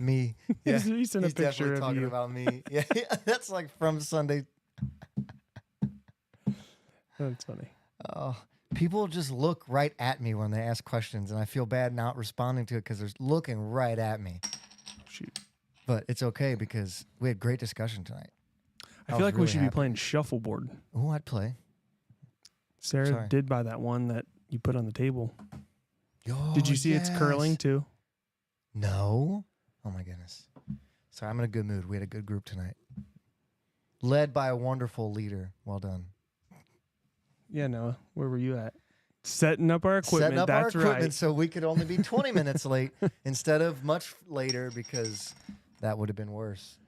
Me. Yeah. He sent a He's picture definitely of talking you. about me. Yeah, that's like from Sunday. That's funny. People just look right at me when they ask questions, and I feel bad not responding to it because they're looking right at me. Shoot. But it's okay because we had great discussion tonight. I feel like we should be playing shuffleboard. Oh, I'd play. Sarah did buy that one that you put on the table. Oh, Did you see it's curling too? No. Oh my goodness. Sorry, I'm in a good mood. We had a good group tonight. Led by a wonderful leader. Well done. Yeah, Noah. Where were you at? Setting up our equipment. Setting up That's our equipment right. so we could only be 20 minutes late instead of much later because that would have been worse.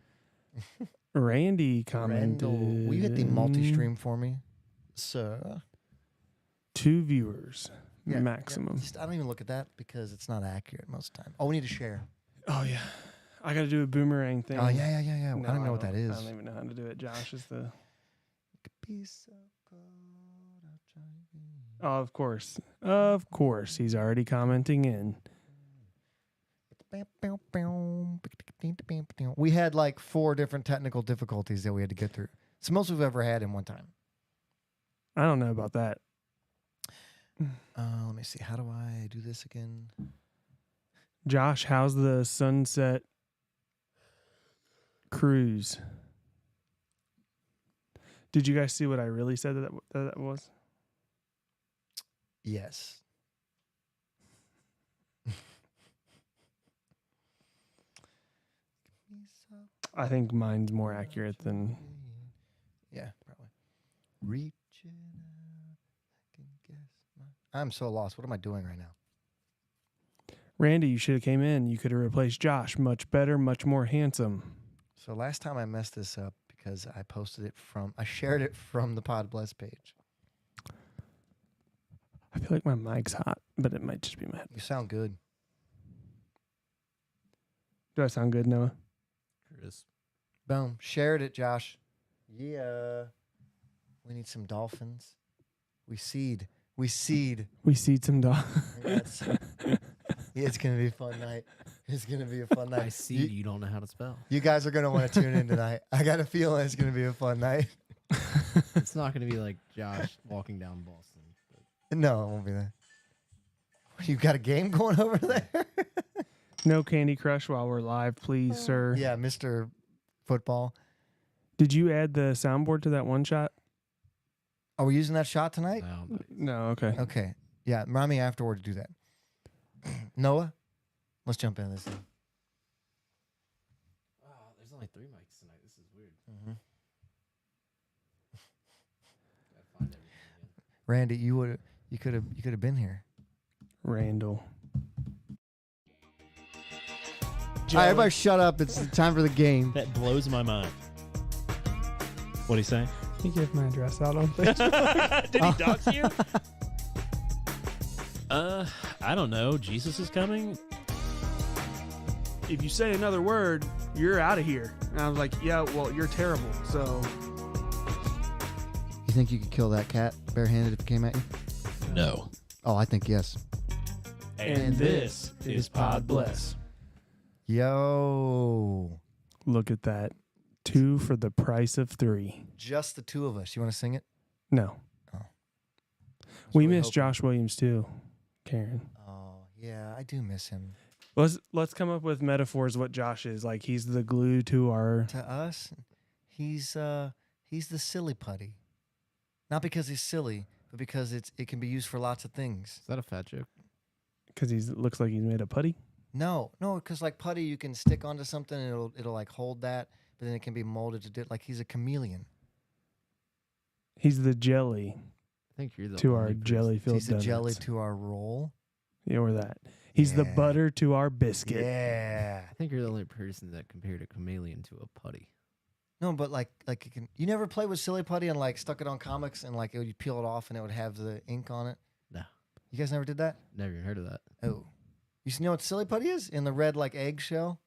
Randy commented. Will you hit the multi-stream for me, sir? 2 viewers maximum. I don't even look at that because it's not accurate most of the time. Oh, we need to share. Oh, yeah. I got to do a boomerang thing. Oh, yeah. No, I don't know what that is. I don't even know how to do it. Josh is the... Oh, of course. Of course. He's already commenting in. We had like 4 different technical difficulties that we had to get through. It's the most we've ever had in one time. I don't know about that. Let me see. How do I do this again? Josh, how's the sunset cruise? Did you guys see what I really said that was? Yes. I think mine's more accurate than... Yeah, probably. Reaching out, I can guess I'm so lost. What am I doing right now? Randy, you should have came in. You could have replaced Josh. Much better, much more handsome. So last time I messed this up because I shared it from the Pod Bless page. I feel like my mic's hot, but it might just be my head. You sound good. Do I sound good, Noah? Chris. Boom. Shared it, Josh. Yeah. We need some dolphins. We seed some That's, it's going to be a fun night. It's going to be a fun night. I see you don't know how to spell. You guys are going to want to tune in tonight. I got a feeling it's going to be a fun night. It's not going to be like Josh walking down Boston. No, it won't be that. You got a game going over there? No Candy Crush while we're live, please, sir. Yeah, Mr. Football. Did you add the soundboard to that one shot? Are we using that shot tonight? No, okay. Okay. Yeah, remind me afterward to do that. Noah, let's jump into this thing. There's only 3 mics tonight. This is weird. Mm-hmm. Gotta find everything again. Randy, you could have been here. Randall. All right, everybody shut up. It's time for the game. That blows my mind. What'd he say? He gave my address out on Facebook. Did he dox you? I don't know. Jesus is coming. If you say another word, you're out of here. And I was like, yeah, well, you're terrible. So You think you could kill that cat barehanded if it came at you? No. Oh, I think yes. And this is Pod Bless. Yo. look at that. 2 for the price of 3. Just the 2 of us. You want to sing it? No. Oh. We miss Josh Williams too, Karen. Oh, yeah, I do miss him. Let's come up with metaphors what Josh is. Like he's the glue to our... To us, he's the silly putty. Not because he's silly, but because it can be used for lots of things. Is that a fat joke? Because he looks like he's made of putty? No, because like putty, you can stick onto something and it'll like hold that, but then it can be molded to do like he's a chameleon. He's the jelly I think you're the to only our person. jelly-filled He's the donuts. jelly to our roll. Yeah, or that. He's the Yeah. butter to our biscuit. Yeah. I think you're the only person that compared a chameleon to a putty. No, but like you never played with silly putty and like stuck it on comics and like you'd peel it off and it would have the ink on it. No. You guys never did that? Never even heard of that. Oh, you know what silly putty is? In the red like eggshell.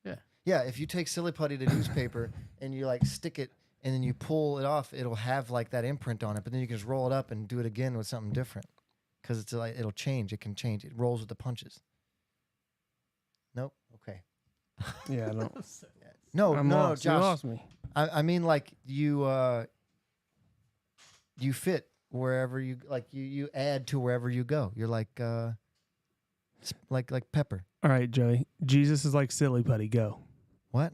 Yeah. Yeah. If you take silly putty to newspaper and you like stick it and then you pull it off, it'll have like that imprint on it. But then you can just roll it up and do it again with something different because it's like it'll change. It can change. It rolls with the punches. Nope. Okay. Yeah, I don't. No, I'm no, lost. You Josh. lost me. I mean, like you fit wherever you like. You add to wherever you go. You're like like Pepper. All right, Joey. Jesus is like silly putty. Go. What?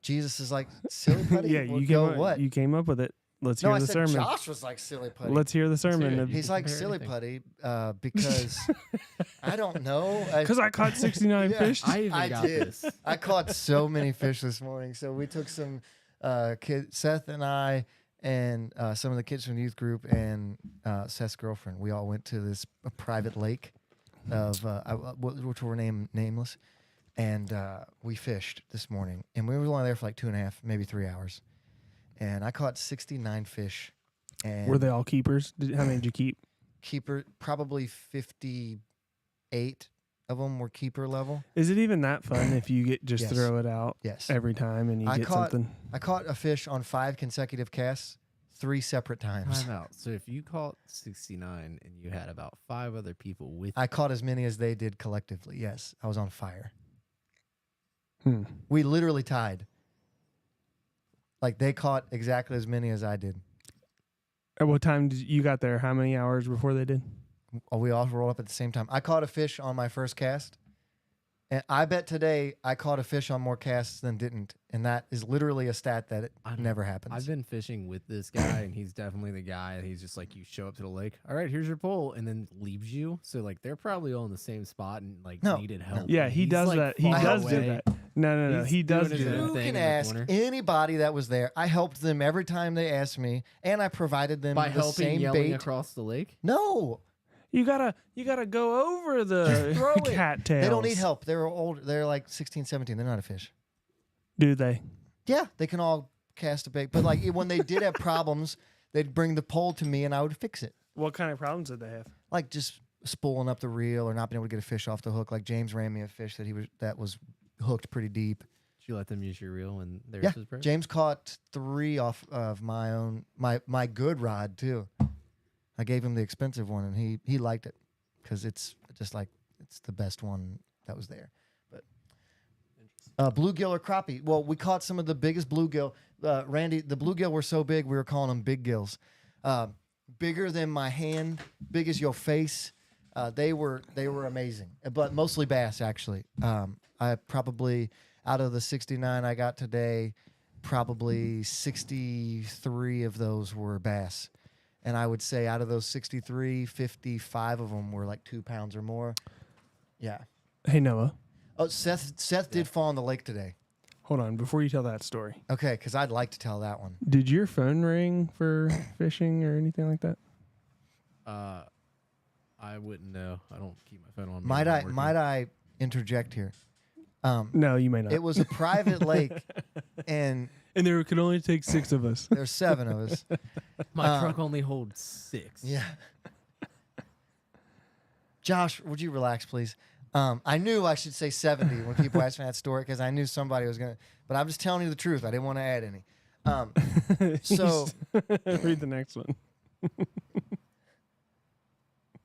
Jesus is like silly putty. Yeah, Well, you go came up, what? You came up with it. Let's No, hear I the said sermon. Josh was like silly putty. Let's hear the sermon. hear it. of- He's like compare silly anything. putty because I don't know. Because I caught 69 Yeah. fish. I even I got did. this. I caught so many fish this morning. So we took some Seth and I and some of the kids from the youth group and Seth's girlfriend. We all went to this private lake of which were named nameless, and we fished this morning. And we were only there for like 2.5, maybe 3 hours. And I caught 69 fish. And Were they all keepers? How many did you keep? keeper? Probably 58 of them were keeper level. Is it even that fun if you get just Yes. throw it out Yes. every time and you I get caught- something? I caught a fish on 5 consecutive casts, 3 separate times. Time out. So if you caught 69 and you had about 5 other people with I caught as many as they did collectively. Yes, I was on fire. Hmm. We literally tied. Like they caught exactly as many as I did. At what time did you got there? How many hours before they did? We all rolled up at the same time. I caught a fish on my first cast. And I bet today I caught a fish on more casts than didn't. And that is literally a stat that I don't- never happens. I've been fishing with this guy, and he's definitely the guy. And he's just like, you show up to the lake, all right, here's your pole, and then leaves you. So like, they're probably all in the same spot and like No, needed help. Yeah, And he he's, does like, that. He far does do away. that. No. He's He does doing do his that. own You thing can in the ask corner. anybody that was there. I helped them every time they asked me, and I provided them By the helping same yelling bait. across the lake. No, You gotta go over the throw it. cattails. they don't need help. They're old. They're like 16, 17. They're not a fish. Do they? Yeah, they can all cast a bait. But like when they did have problems, they'd bring the pole to me and I would fix it. What kind of problems did they have? Like just spooling up the reel or not being able to get a fish off the hook. Like James ran me a fish that was hooked pretty deep. Did you let them use your reel when theirs Yeah, was broke? James caught 3 off of my good rod too. I gave him the expensive one and he liked it because it's just like it's the best one that was there. But bluegill or crappie. Well, we caught some of the biggest bluegill. Randy, the bluegill were so big we were calling them big gills. Bigger than my hand, big as your face. They were amazing, but mostly bass actually. I probably out of the 69 I got today, probably 63 of those were bass. And I would say out of those 63, 55 of them were like 2 pounds or more. Yeah. Hey Noah, Oh, Seth did fall in the lake today. hold on before you tell that story. Okay, because I'd like to tell that one. Did your phone ring for fishing or anything like that? I wouldn't know. I don't keep my phone on. me Might when I I'm working. might I interject here? No, you may not. It was a private lake, and and there could only take 6 of us. there's 7 of us. My truck only holds 6. Yeah. Josh, would you relax, please? I knew I should say 70 when people asked me that story because I knew somebody was gonna. But I'm just telling you the truth. I didn't want to add any. So Read the next one.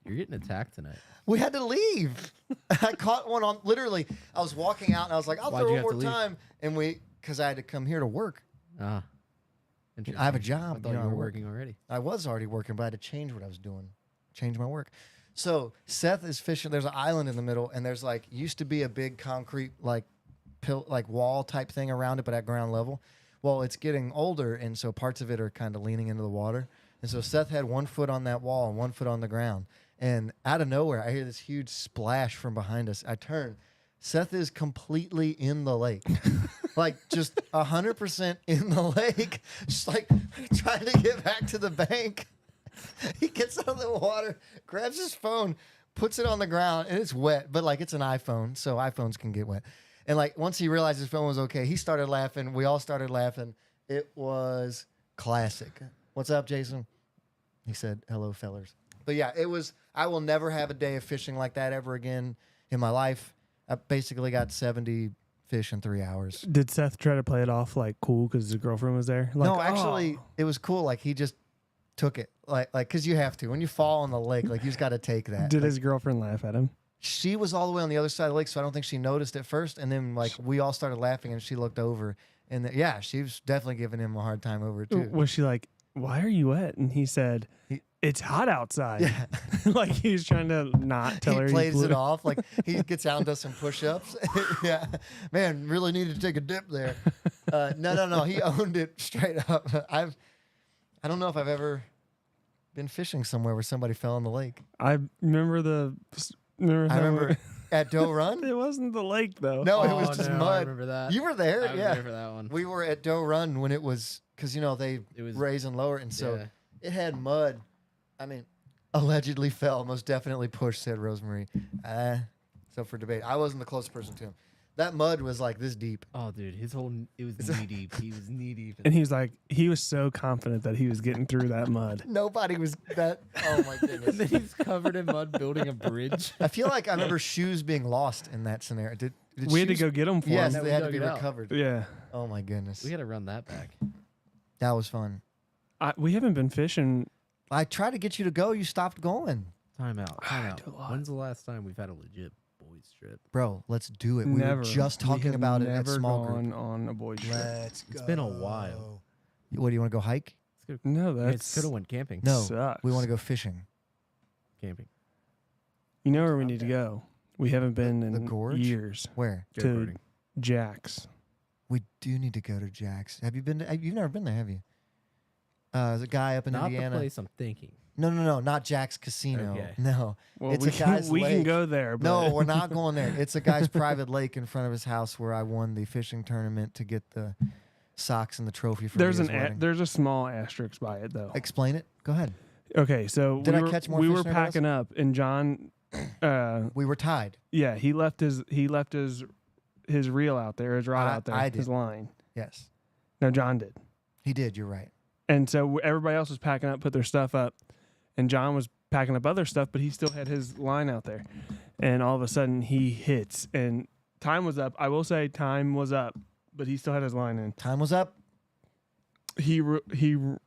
You're getting attacked tonight. we had to leave. I caught one on literally. I was walking out and I was like, I'll Why'd throw you one have more to leave? time. And because I had to come here to work. Ah. I have a Interesting. job. I thought you know, you I were work. working already. I was already working, but I had to change what I was doing, change my work. So Seth is fishing. There's an island in the middle, and there's like used to be a big concrete like wall type thing around it, but at ground level. Well, it's getting older, and so parts of it are kind of leaning into the water. And so Seth had 1 foot on that wall and 1 foot on the ground. And out of nowhere, I hear this huge splash from behind us. I turn. Seth is completely in the lake, like just 100% in the lake, just like trying to get back to the bank. He gets out of the water, grabs his phone, puts it on the ground, and it's wet, but like it's an iPhone, so iPhones can get wet. And like once he realized his phone was okay, he started laughing. We all started laughing. It was classic. What's up, Jason? He said, hello, fellers. But yeah, it was, I will never have a day of fishing like that ever again in my life. I basically got 70 fish in 3 hours. Did Seth try to play it off like cool because his girlfriend was there? Like, No, actually, oh. it was cool. Like he just took it, like because you have to when you fall in the lake, like you just got to take that. Did Like, his girlfriend laugh at him? she was all the way on the other side of the lake, so I don't think she noticed at first. And then like we all started laughing, and she looked over, and yeah, she was definitely giving him a hard time over it too. Was she like, "Why are you wet?" And he said, "It's hot outside." Yeah. Like he was trying to not tell her. He he's plays blue. it off like he gets out and does some push-ups. Yeah, man, really needed to take a dip there. No. He owned it straight up. I don't know if I've ever been fishing somewhere where somebody fell in the lake. I remember I remember at Doe Run. It wasn't the lake though. No, it Oh, was just no, I mud. remember that. You were there, I was yeah. there for that one. We were at Doe Run when it was because they It was- raise and lower, and so Yeah. it had mud. I mean, allegedly fell, most definitely pushed, said Rosemary. So for debate, I wasn't the closest person to him. That mud was like this deep. Oh, dude, it was knee deep. He was knee deep. And he was like, he was so confident that he was getting through that mud. Nobody was that. Oh my and goodness. then he's covered in mud building a bridge. I feel like I remember shoes being lost in that scenario. Did We had to shoes- go get him for Yes, No, him. they we had to dug be it out. recovered. Yeah. Oh my goodness, We got to run that back. that was fun. We haven't been fishing. I tried to get you to go. You stopped going, Time out. Time out. do a lot. When's the last time we've had a legit boys trip? bro. Let's do it. We Never. were just We talking have about it at never small gone group. on a boys trip. Let's go. It's been a while. What do you want to go hike? Let's go. No, Could that's have went camping. No, sucks. we want to go fishing. Camping. You know where we need to go? We haven't been The in gorge? years. Where? Go To birding. Jack's. We do need to go to Jack's. Have you been? You've never been there, have you? There's a guy up in Not Indiana. the place I'm thinking. No, not Jack's Casino. Okay. No, Well, It's we a guy's we can lake. go there. But no, we're not going there. It's a guy's private lake in front of his house where I won the fishing tournament to get the socks and the trophy for There's Leah's an wedding. there's a small asterisk by it though. Explain it. Go ahead. Okay, so Did we I were, catch more we fish were than everybody packing up, and John, We were tied. yeah, he left his reel out there, his rod out there, I his did. line. Yes, No, John did, he did. You're right. and so everybody else was packing up, put their stuff up, and John was packing up other stuff, but he still had his line out there, and all of a sudden he hits, and time was up. I will say time was up, but he still had his line in. Time was up. He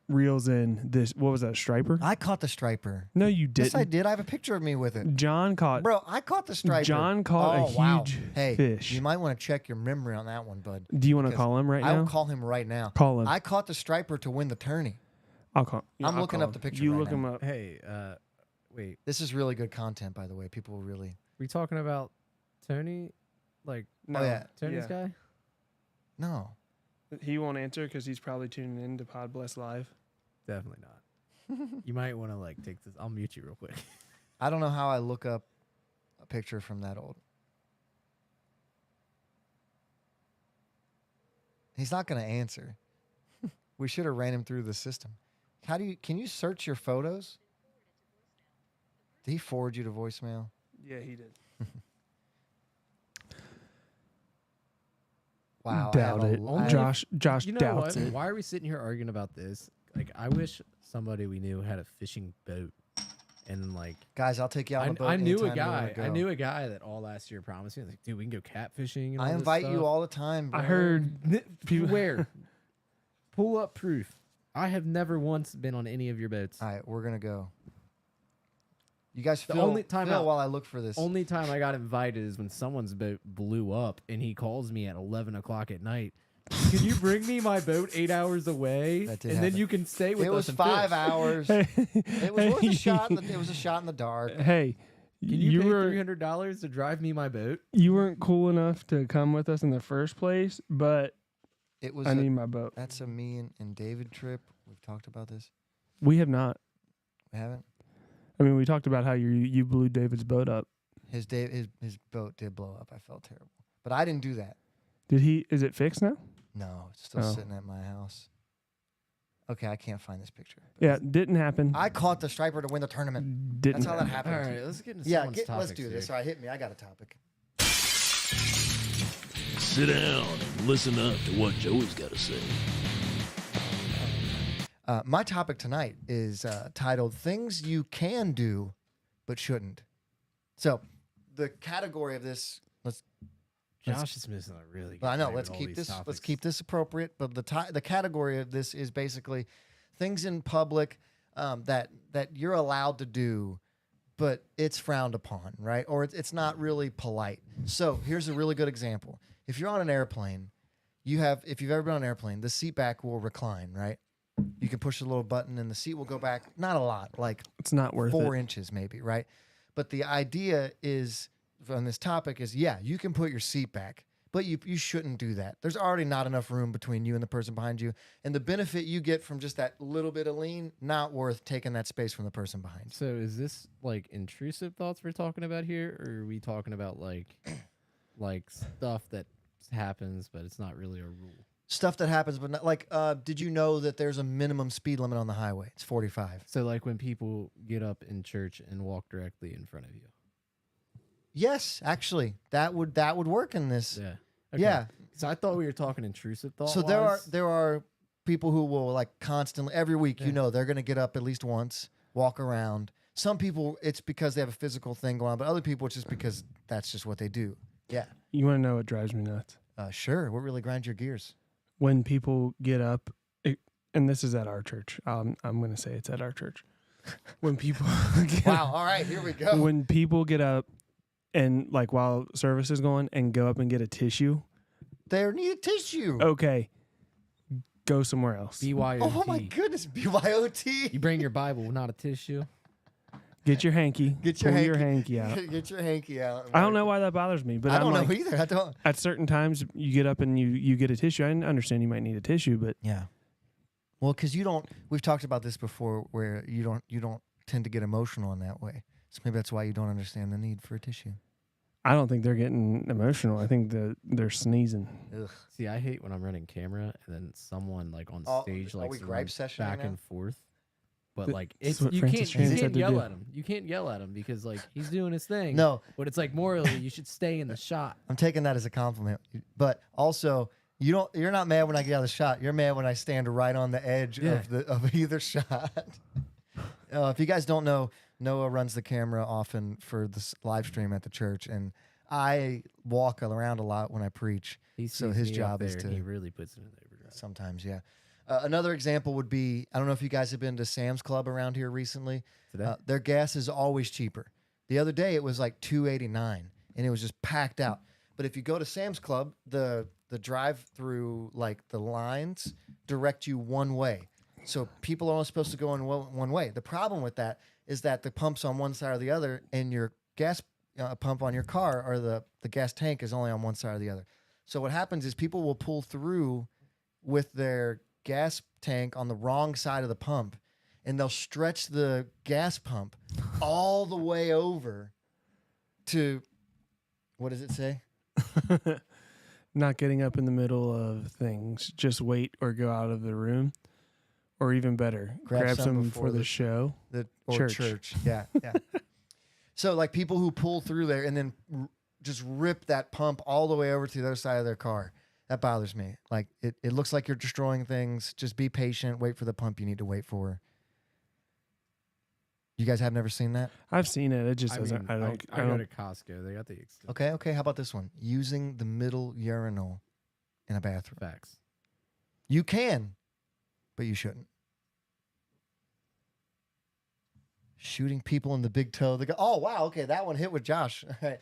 reels in this. What was that, a striper? I caught the striper. No, you didn't. Yes, I did. I have a picture of me with it. John caught. Bro, I caught the striper. John caught a wow. huge Hey, fish. you might want to check your memory on that one, bud. Do you want to because call him right I now? will call him right now. Call him. I caught the striper to win the tourney. I'll call. I'm I'll looking call up the him. picture You right look now. him up. Hey, wait. This is really good content, by the way. People will really. We talking about Tony? Like No, yeah. Tony's yeah. guy? No. He won't answer because he's probably tuning in to Pod Bless Live. Definitely not. You might want to take this. I'll mute you real quick. I don't know how I look up a picture from that old. He's not going to answer. We should have ran him through the system. Can you search your photos? Did he forward you to voicemail? Yeah, he did. Wow. Doubt it. Only Josh You know doubts what? it. Why are we sitting here arguing about this? Like, I wish somebody we knew had a fishing boat, and like, Guys, I'll take you out on a boat. I knew a anytime you wanna guy. go. I knew a guy that all last year promised me, like, dude, we can go catfishing. And all I this invite stuff. you all the time. I bro. heard people. Where? Pull up proof. I have never once been on any of your boats. All right, we're going to go. You guys The feel, only time feel out- while I look for this. Only time I got invited is when someone's boat blew up, and he calls me at 11 o'clock at night. Can you bring me my boat 8 hours away, That did and then happen. you can stay with It us? was and 5 fish? hours. Hey, It was worth a shot. It was a shot in the dark. Hey, Can you pay were $300 to drive me my boat? you weren't cool enough to come with us in the first place, but It was. I need my boat. That's a me and David trip. We've talked about this. We have not. We haven't. I mean, we talked about how you blew David's boat up. His boat did blow up. I felt terrible, but I didn't do that. Did he? Is it fixed now? No, it's still Oh. sitting at my house. Okay, I can't find this picture. Yeah, didn't happen. I caught the striper to win the tournament. Didn't. That's how that happen. All happened. right, let's get into Yeah, someone's let's topics do this. here. All right, hit me. I got a topic. Sit down and listen up to what Joey's got to say. My topic tonight is titled "Things You Can Do But Shouldn't." So, the category of this. Josh is missing a really good Well, I know. night Let's with all keep these this. Let's topics. keep this appropriate. But the category of this is basically things in public that you're allowed to do, but it's frowned upon, right? Or it's not really polite. So here's a really good example. If you're on an airplane, if you've ever been on an airplane, the seat back will recline, right? You can push a little button and the seat will go back. Not a lot, like It's not worth 4 it. inches maybe, right? But the idea is on this topic is, yeah, you can put your seat back, but you shouldn't do that. There's already not enough room between you and the person behind you. And the benefit you get from just that little bit of lean, not worth taking that space from the person behind you. So is this like intrusive thoughts we're talking about here, or are we talking about like stuff that happens but it's not really a rule? Stuff that happens, but not like, did you know that there's a minimum speed limit on the highway? It's 45. So like when people get up in church and walk directly in front of you. Yes, actually, that would work in this. Yeah. Yeah. So I thought we were talking intrusive thoughts. So there are people who will like constantly every week. You know, they're going to get up at least once, walk around. Some people it's because they have a physical thing going on, but other people it's just because that's just what they do. Yeah. You want to know what drives me nuts? Sure. What really grinds your gears? When people get up, and this is at our church. I'm going to say it's at our church. When people Wow. All right. Here we go. when people get up and like while service is going and go up and get a tissue, They need a tissue. okay, go somewhere else. BYOT. Oh my goodness. BYOT. You bring your Bible, not a tissue. Get your hanky. Get your pull hanky. your hanky out. Get your hanky out. I don't know why that bothers me, but I I'm don't like, know either. I don't. at certain times you get up and you get a tissue. I understand you might need a tissue, but Yeah. Well, because you don't. We've talked about this before, where you don't tend to get emotional in that way. So maybe that's why you don't understand the need for a tissue. I don't think they're getting emotional. I think they're sneezing. Ugh. See, I hate when I'm running camera and then someone like on Oh, stage are like we gripe sessioning back now? and forth. But Th- like this it's is what you Francis can't Chan said to yell do. at him. You can't yell at him because like he's doing his thing. No, But it's like morally you should stay in the shot. I'm taking that as a compliment. But also, you're not mad when I get out of the shot. You're mad when I stand right on the edge Yeah. of either shot. If you guys don't know, Noah runs the camera often for this live stream at the church, and I walk around a lot when I preach. He So sees his me up job is there and to- he really puts it in overdrive. Sometimes, yeah. Another example would be, I don't know if you guys have been to Sam's Club around here recently. Today? Their gas is always cheaper. The other day it was like $2.89 and it was just packed out. But if you go to Sam's Club, the drive-through, like the lines direct you one way. So people are only supposed to go in one way. The problem with that is that the pump's on one side or the other, and your gas pump on your car or the gas tank is only on one side or the other. So what happens is people will pull through with their gas tank on the wrong side of the pump, and they'll stretch the gas pump all the way over to, what does it say? Not getting up in the middle of things. Just wait or go out of the room. Or even better, grab some before for the show. Or Church. church. Yeah, yeah. So like people who pull through there and then just rip that pump all the way over to the other side of their car. That bothers me. Like it looks like you're destroying things. Just be patient. Wait for the pump you need to wait for. You guys have never seen that? I've seen it. It just I doesn't. mean, I I go don't. to Costco. They got the Okay. How about this one? Using the middle urinal in a bathroom. facts. You can, but you shouldn't. Shooting people in the big toe. They go, oh, wow. Okay, that one hit with Josh. All right.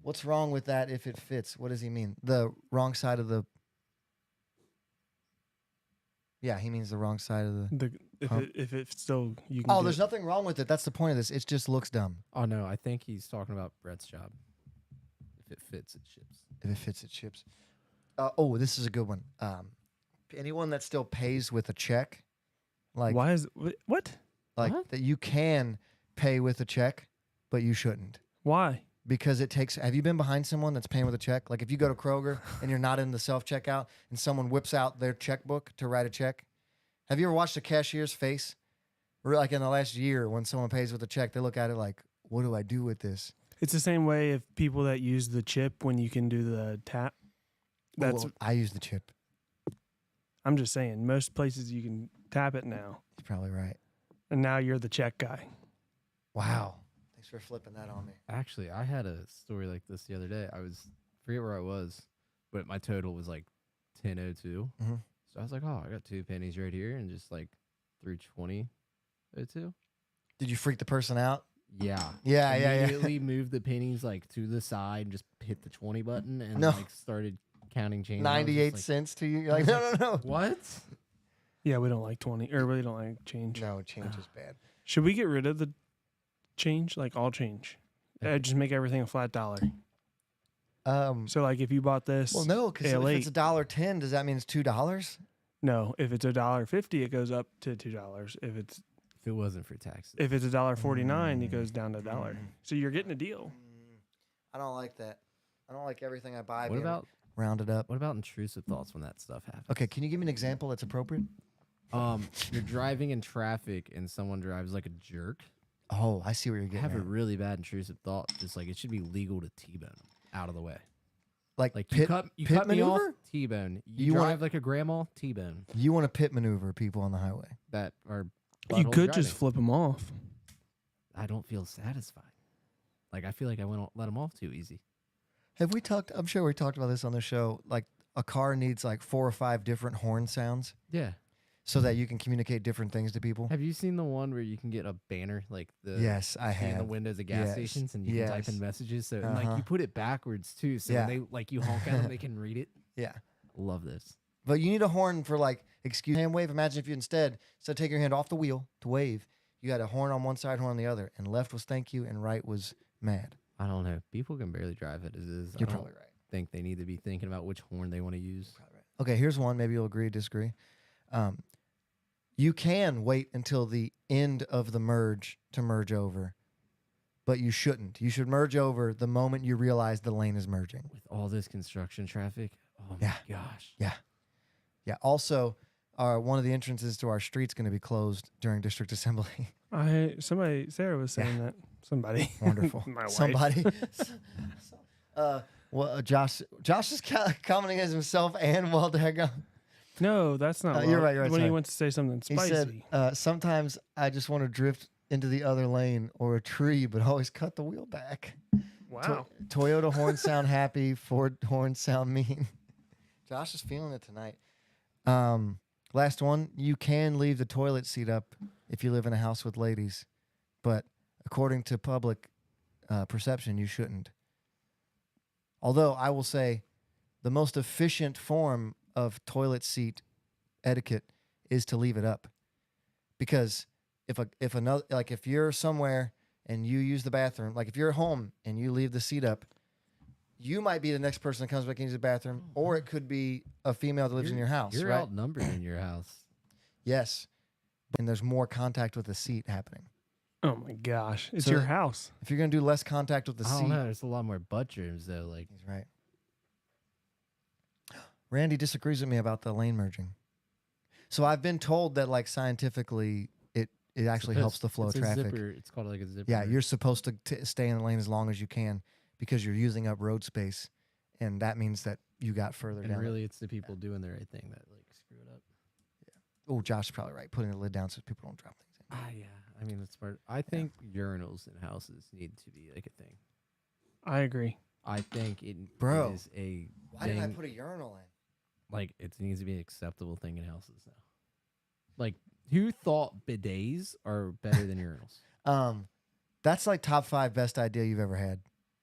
What's wrong with that if it fits? What does he mean? The wrong side of the... Yeah, he means the wrong side of the... If it's still you can. Oh, do there's it. nothing wrong with it. That's the point of this. It just looks dumb. Oh no, I think he's talking about Brett's job. If it fits, it ships. If it fits, it ships. This is a good one. Anyone that still pays with a check, like Why is what? What? that you can pay with a check, but you shouldn't. Why? Because it takes. Have you been behind someone that's paying with a check? Like if you go to Kroger and you're not in the self checkout, and someone whips out their checkbook to write a check. Have you ever watched a cashier's face? Or like in the last year, when someone pays with a check, they look at it like, "What do I do with this?" It's the same way if people that use the chip when you can do the tap. That's. Well, I use the chip. I'm just saying. Most places you can tap it now, You're probably right. and now you're the check guy. Wow. Thanks for flipping that on me. Actually, I had a story like this the other day. Forget where I was, but my total was like 10.02. Mhm. So I was like, oh, I got 2 pennies right here, and just like threw 20.02. Did you freak the person out? Yeah. Immediately moved the pennies like to the side and just hit the 20 button and No. like started counting change. And I was just 98 like, cents to you. You're like, no. What? Yeah, we don't like 20, or we don't like change. No, change is bad. Should we get rid of the change, like all change? Just make everything a flat dollar. So like if you bought this, Well, no, because if Ale8. it's $1.10, does that mean it's $2? no, if it's $1.50, it goes up to $2. If it's If it wasn't for taxes. $1.49, it goes down to $1. So you're getting a deal. I don't like that. I don't like everything I buy What being about rounded up. what about intrusive thoughts when that stuff happens? Okay, can you give me an example that's appropriate? You're driving in traffic and someone drives like a jerk. Oh, I see where you're I getting have a at. really bad intrusive thought. Just like it should be legal to T-bone 'em out of the way. Like Like pit, you pit cut me off, maneuver? T-bone. You You wanna- drive like a grandma, T-bone. You want to pit maneuver people on the highway. That are You butthole could just driving. flip them off. I don't feel satisfied. Like I feel like I let them off too easy. Have we talked? I'm sure we talked about this on the show. Like a car needs like 4 or 5 different horn sounds Yeah. so that you can communicate different things to people. Have you seen the one where you can get a banner like the Yes, I see in the have. windows of gas Yes, stations and you can type in yes. messages? So and, like Uh-huh. you put it backwards too, so Yeah. when they like you honk at them, they can read it. Yeah. Love this. But you need a horn for like excuse hand wave. Imagine if you instead of taking your hand off the wheel to wave, you had a horn on one side, horn on the other, and left was thank you and right was mad. I don't know. People can barely drive it as is. You're I don't probably right. think they need to be thinking about which horn they want to use. Okay, here's one. Maybe you'll agree, disagree. You can wait until the end of the merge to merge over, but you shouldn't. You should merge over the moment you realize the lane is merging. With all this construction traffic, oh Yeah. my gosh. Yeah. Also, one of the entrances to our street's going to be closed during district assembly. Sarah was saying that. Somebody. Wonderful. My wife. Somebody. Josh is commenting as himself and well, daggone. No, that's not. You're Love. right, you're right, When he sorry. wants to say something He spicy. said, sometimes I just want to drift into the other lane or a tree, but always cut the wheel back. Wow. Toyota horn sound happy, Ford horn sound mean. Josh is feeling it tonight. Last one, you can leave the toilet seat up if you live in a house with ladies, but according to public perception, you shouldn't. Although I will say the most efficient form of toilet seat etiquette is to leave it up. Because if you're somewhere and you use the bathroom, like if you're at home and you leave the seat up, you might be the next person that comes back and uses the bathroom, or it could be a female that lives in your house, You're right? outnumbered in your house. Yes. And there's more contact with the seat happening. Oh my gosh. It's So- your house. If you're going to do less contact with the I seat, don't know. There's a lot more butt rooms though. Like he's right. Randy disagrees with me about the lane merging. So I've been told that like scientifically it actually helps the flow of it's a traffic. Zipper. It's called like a zipper. Yeah, you're supposed to stay in the lane as long as you can because you're using up road space, and that means that you got further And down. really, it's the people doing the right thing that like screw it up. Oh, Josh is probably right. Putting the lid down so people don't drop things in. Ah, yeah. I mean, that's part. I think urinals in houses need to be like a thing. I agree. I think it Bro, is a Why thing. didn't I put a urinal in? Like it needs to be an acceptable thing in houses now. Like who thought bidets are better than urinals? That's like top 5 best idea you've ever had.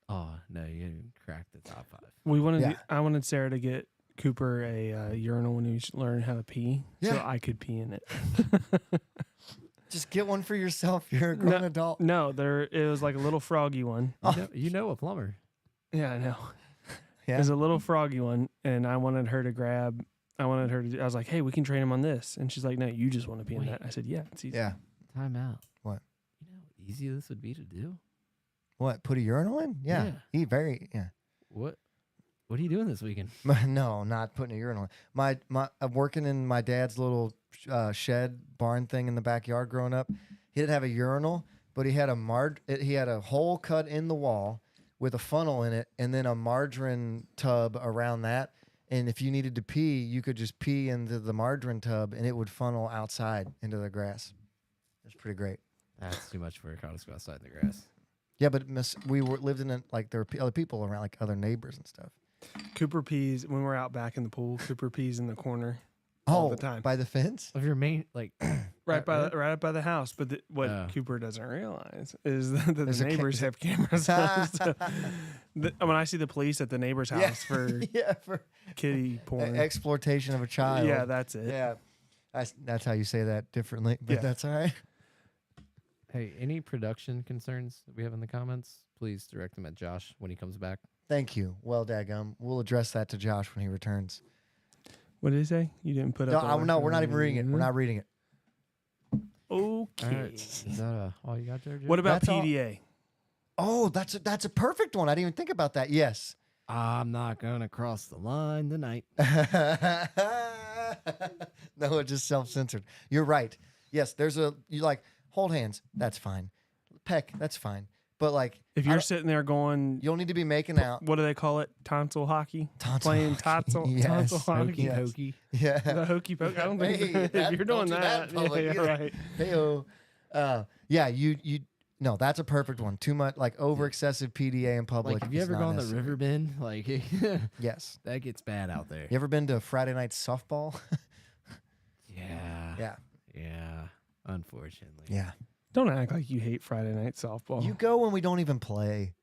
Oh no, you didn't crack the top 5. We wanted. Yeah. I wanted Sarah to get Cooper a urinal when he learned how to pee, so Yeah. I could pee in it. Just get one for yourself. You're a grown adult. No, it was like a little froggy one. You know a plumber. Yeah, I know. Yeah. It was a little froggy one, and I wanted her to grab. I was like, "Hey, we can train him on this," and she's like, "No, you just want to pee in Wait. that." I said, "Yeah, it's easy." Yeah. Time out. What? You know how easy this would be to do? What? Put a urinal in? Yeah. Yeah. What are you doing this weekend? No, not putting a urinal in. I'm working in my dad's little shed barn thing in the backyard growing up. He didn't have a urinal, but he had a hole cut in the wall with a funnel in it and then a margarine tub around that. And if you needed to pee, you could just pee into the margarine tub and it would funnel outside into the grass. It's pretty great. That's too much for a car to go outside in the grass. Yeah, but lived in it like there were other people around, like other neighbors and stuff. Cooper pees when we're out back in the pool. Cooper pees in the corner all the time. By the fence? Of your main, like, right up by the house. But what Oh. Cooper doesn't realize is that There's the a ca- neighbors have cameras. So when I see the police at the neighbor's house Yeah. for Yeah, for kitty porn, exploitation of a child. yeah, that's it. Yeah. That's how you say that differently, but Yeah. that's all right. Hey, any production concerns that we have in the comments, please direct them at Josh when he comes back. Thank you. Well, daggum. We'll address that to Josh when he returns. What did he say? You didn't put No, up. no, we're not even reading it. We're not reading it. Okay. All right. Is that all you got there, Joe? What about That's all- PDA? Oh, that's a perfect one. I didn't even think about that. Yes. I'm not gonna cross the line tonight. No, it just self-censored. You're right. Yes, you like hold hands. That's fine. Peck. That's fine. But like, If you're sitting there going, you don't need to be making out. what do they call it? Tonsil hockey? Tonsil Playing hockey. tonsil, Yes. tonsil hockey? Hokey Yes. pokey. Yeah. The hokey poke. I don't think Hey, if that- you're don't doing do that that. in public Yeah, either. right. Heyo. Yeah, you no, that's a perfect one. Too much like over excessive PDA in public. Like, have you is ever not gone to necessary. River Bend? Like, Yes. that gets bad out there. You ever been to Friday night softball? Yeah. Yeah. Yeah. Unfortunately. Yeah. Don't act like you hate Friday night softball. You go when we don't even play.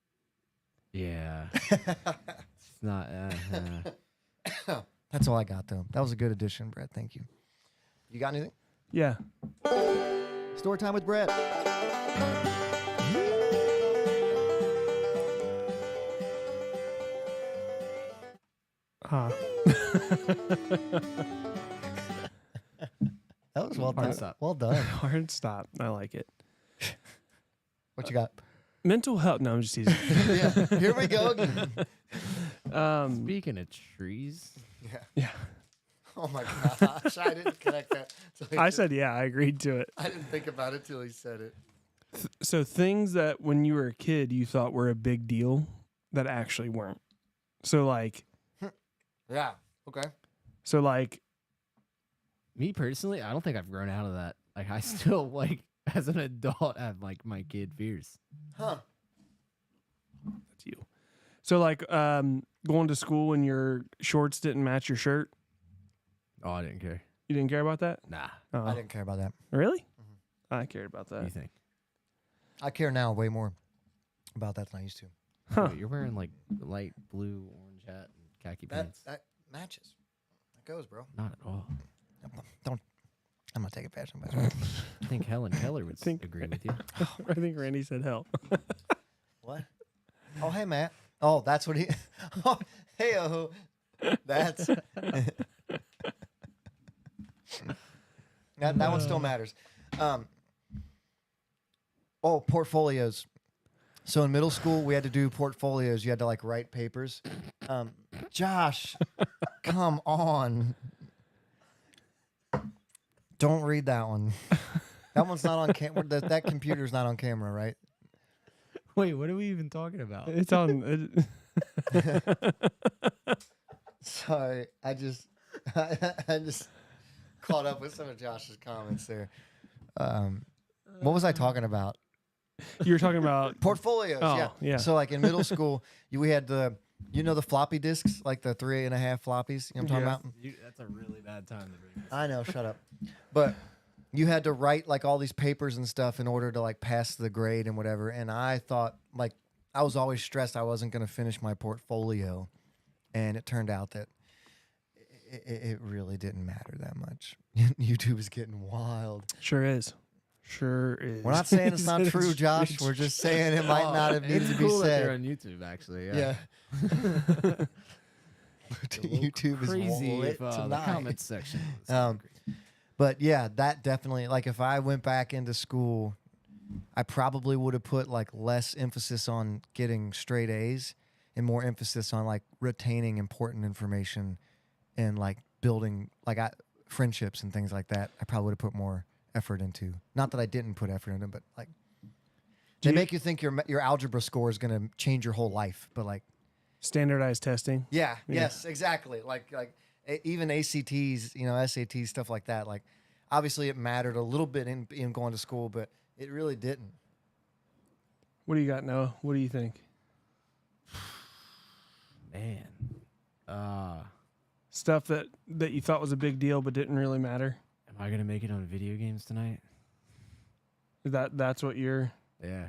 Yeah. It's not. That's all I got though. That was a good addition, Brett. Thank you. You got anything? Yeah. Story time with Brett. Huh. That was well Hard done. stop. Well done. Hard stop. I like it. What you got? Mental health. No, I'm just teasing. Yeah. Here we go again. Speaking of trees, Yeah. Oh my gosh. I didn't connect that. till he I did- said, yeah, I agreed to it. I didn't think about it till he said it. So things that when you were a kid you thought were a big deal that actually weren't. So like, Yeah. Okay. me personally, I don't think I've grown out of that. Like, I still like as an adult have like my kid fears. Huh. that's you. So like, going to school and your shorts didn't match your shirt. Oh, I didn't care. You didn't care about that? Nah. Oh, I didn't care about that. really? I cared about What do you that. think? I care now way more about that than I used to. Huh. Wait, you're wearing like light blue, orange hat, and khaki pants. That matches. That goes, bro. Not at all. I'm not taking fashion advice. I think Helen Keller would Think- agree with you. I think Randy said hell. What? Oh, hey, Matt. Oh, that's what he. Oh, hey, oh, that's. that one still matters. Portfolios. So in middle school, we had to do portfolios. You had to like write papers. Josh, come on. Don't read that one. That one's not on camera. That computer's not on camera, right? Wait, what are we even talking about? It's on. Sorry, I just caught up with some of Josh's comments there. What was I talking about? You were talking about. Portfolios. Oh, yeah. So like in middle school, we had the floppy disks, like the 3.5 floppies. You know what I'm talking about? That's a really bad time to bring this. I know. Shut up. But you had to write like all these papers and stuff in order to like pass the grade and whatever. And I thought like I was always stressed I wasn't going to finish my portfolio, and it turned out that it really didn't matter that much. YouTube is getting wild. Sure is. Sure is. We're not saying it's not true, Josh. it's- We're just saying it might not have needed It's to be cool that they're said. on YouTube, actually. Yeah. It's a little YouTube is crazy lit if, the tonight. comments section. was Um, crazy. But yeah, that definitely, like if I went back into school, I probably would have put like less emphasis on getting straight A's and more emphasis on like retaining important information and like building like friendships and things like that. I probably would have put more effort into. Not that I didn't put effort into, but like they make you think your algebra score is going to change your whole life. But like, Standardized testing. yeah, Yeah. yes, exactly. Like even ACTs, SATs, stuff like that. Like obviously it mattered a little bit in going to school, but it really didn't. What do you got, Noah? What do you think? Man. Stuff that you thought was a big deal but didn't really matter. Am Am I gonna make it on video games tonight? That's what you're. Yeah,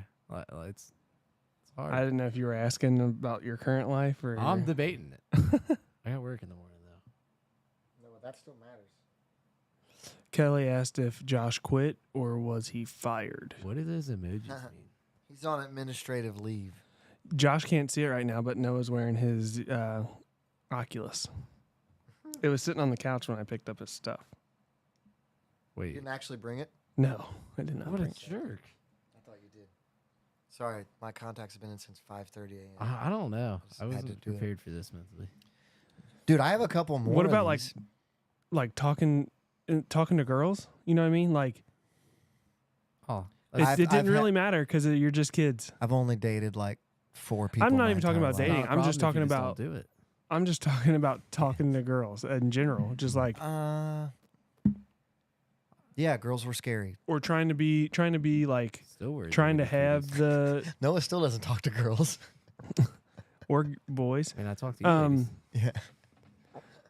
it's hard. I didn't know if you were asking about your current life or. I'm debating it. I got work in the morning though. No, that still matters. Kelly asked if Josh quit or was he fired. What do those emojis mean? He's on administrative leave. Josh can't see it right now, but Noah's wearing his Oculus. It was sitting on the couch when I picked up his stuff. You Wait, didn't actually bring it? No, I did not. what a bring it. jerk! I thought you did. Sorry, my contacts have been in since 5:30 a.m. I don't know. Just I had to wasn't do it. prepared for this mentally. Dude, I have a couple more. What of about these. like talking to girls? You know what I mean? Like Oh, it, I've- it didn't I've had- really matter because you're just kids. I've only dated like 4 people. I'm not my even talking entire about life. dating. I'm just talking about- do it. I'm just talking about talking to girls in general, just like Yeah, girls were scary. or trying to be like Still worried. trying to about the have cooties. the Noah still doesn't talk to girls. or boys. I mean, I talked to you. ladies. Yeah.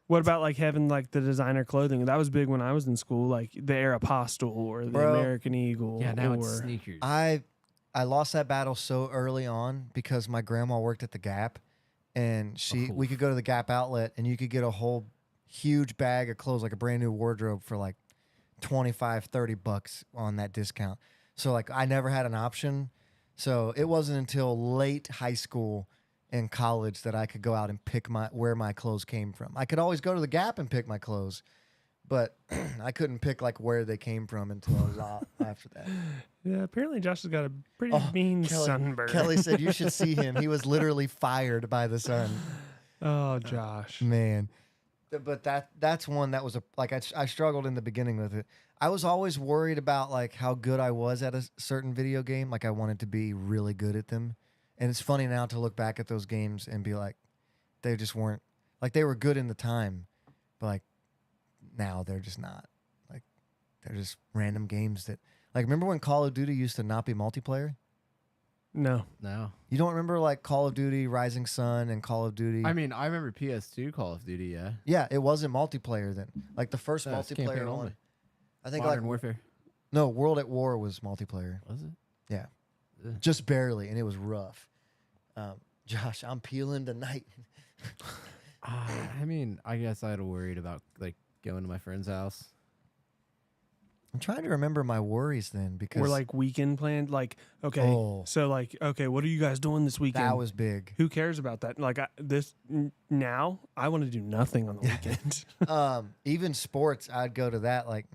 What about like having like the designer clothing? That was big when I was in school, like the Aeropostale or the Bro. American Eagle. Yeah, now or, it's sneakers. I lost that battle so early on because my grandma worked at the Gap, and we could go to the Gap outlet and you could get a whole huge bag of clothes, like a brand new wardrobe for like $25-$30 on that discount. So like I never had an option. So it wasn't until late high school and college that I could go out and pick where my clothes came from. I could always go to the Gap and pick my clothes, but I couldn't pick like where they came from until I was out after that. Yeah, apparently Josh has got a pretty Oh, mean sunburn. Kelly said you should see him. He was literally fired by the sun. Oh, Josh. Man. But that's one that was I struggled in the beginning with it. I was always worried about like how good I was at a certain video game. Like I wanted to be really good at them. And it's funny now to look back at those games and be like, they just weren't like they were good in the time, but like now they're just not. Like they're just random games that like remember when Call of Duty used to not be multiplayer? No. no. You don't remember like Call of Duty, Rising Sun, and Call of Duty? I mean, I remember PS2 Call of Duty. Yeah. Yeah, it wasn't multiplayer then. Like the first No, it's campaign multiplayer only. one. I think Modern like Warfare. no, World at War was multiplayer. Was it? Yeah. Ugh. Just barely, and it was rough. Josh, I'm peeling tonight. I mean, I guess I'd have worried about like going to my friend's house. I'm trying to remember my worries then because Or like weekend planned. Like, okay. Oh. So like, okay, what are you guys doing this weekend? that was big. Who cares about that? Like now, I want to do nothing on the weekend. Even sports, I'd go to that. Like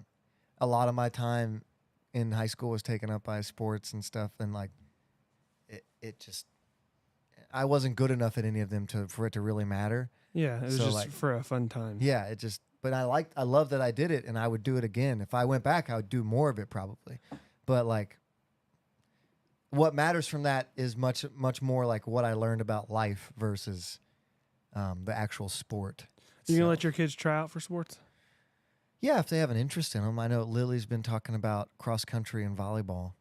a lot of my time in high school was taken up by sports and stuff, and like it just I wasn't good enough at any of them for it to really matter. Yeah, it was So, just like- for a fun time. Yeah, but I love that I did it, and I would do it again. If I went back, I would do more of it probably. But like, what matters from that is much more like what I learned about life versus the actual sport. You gonna So- let your kids try out for sports? Yeah, if they have an interest in them. I know Lily's been talking about cross country and volleyball,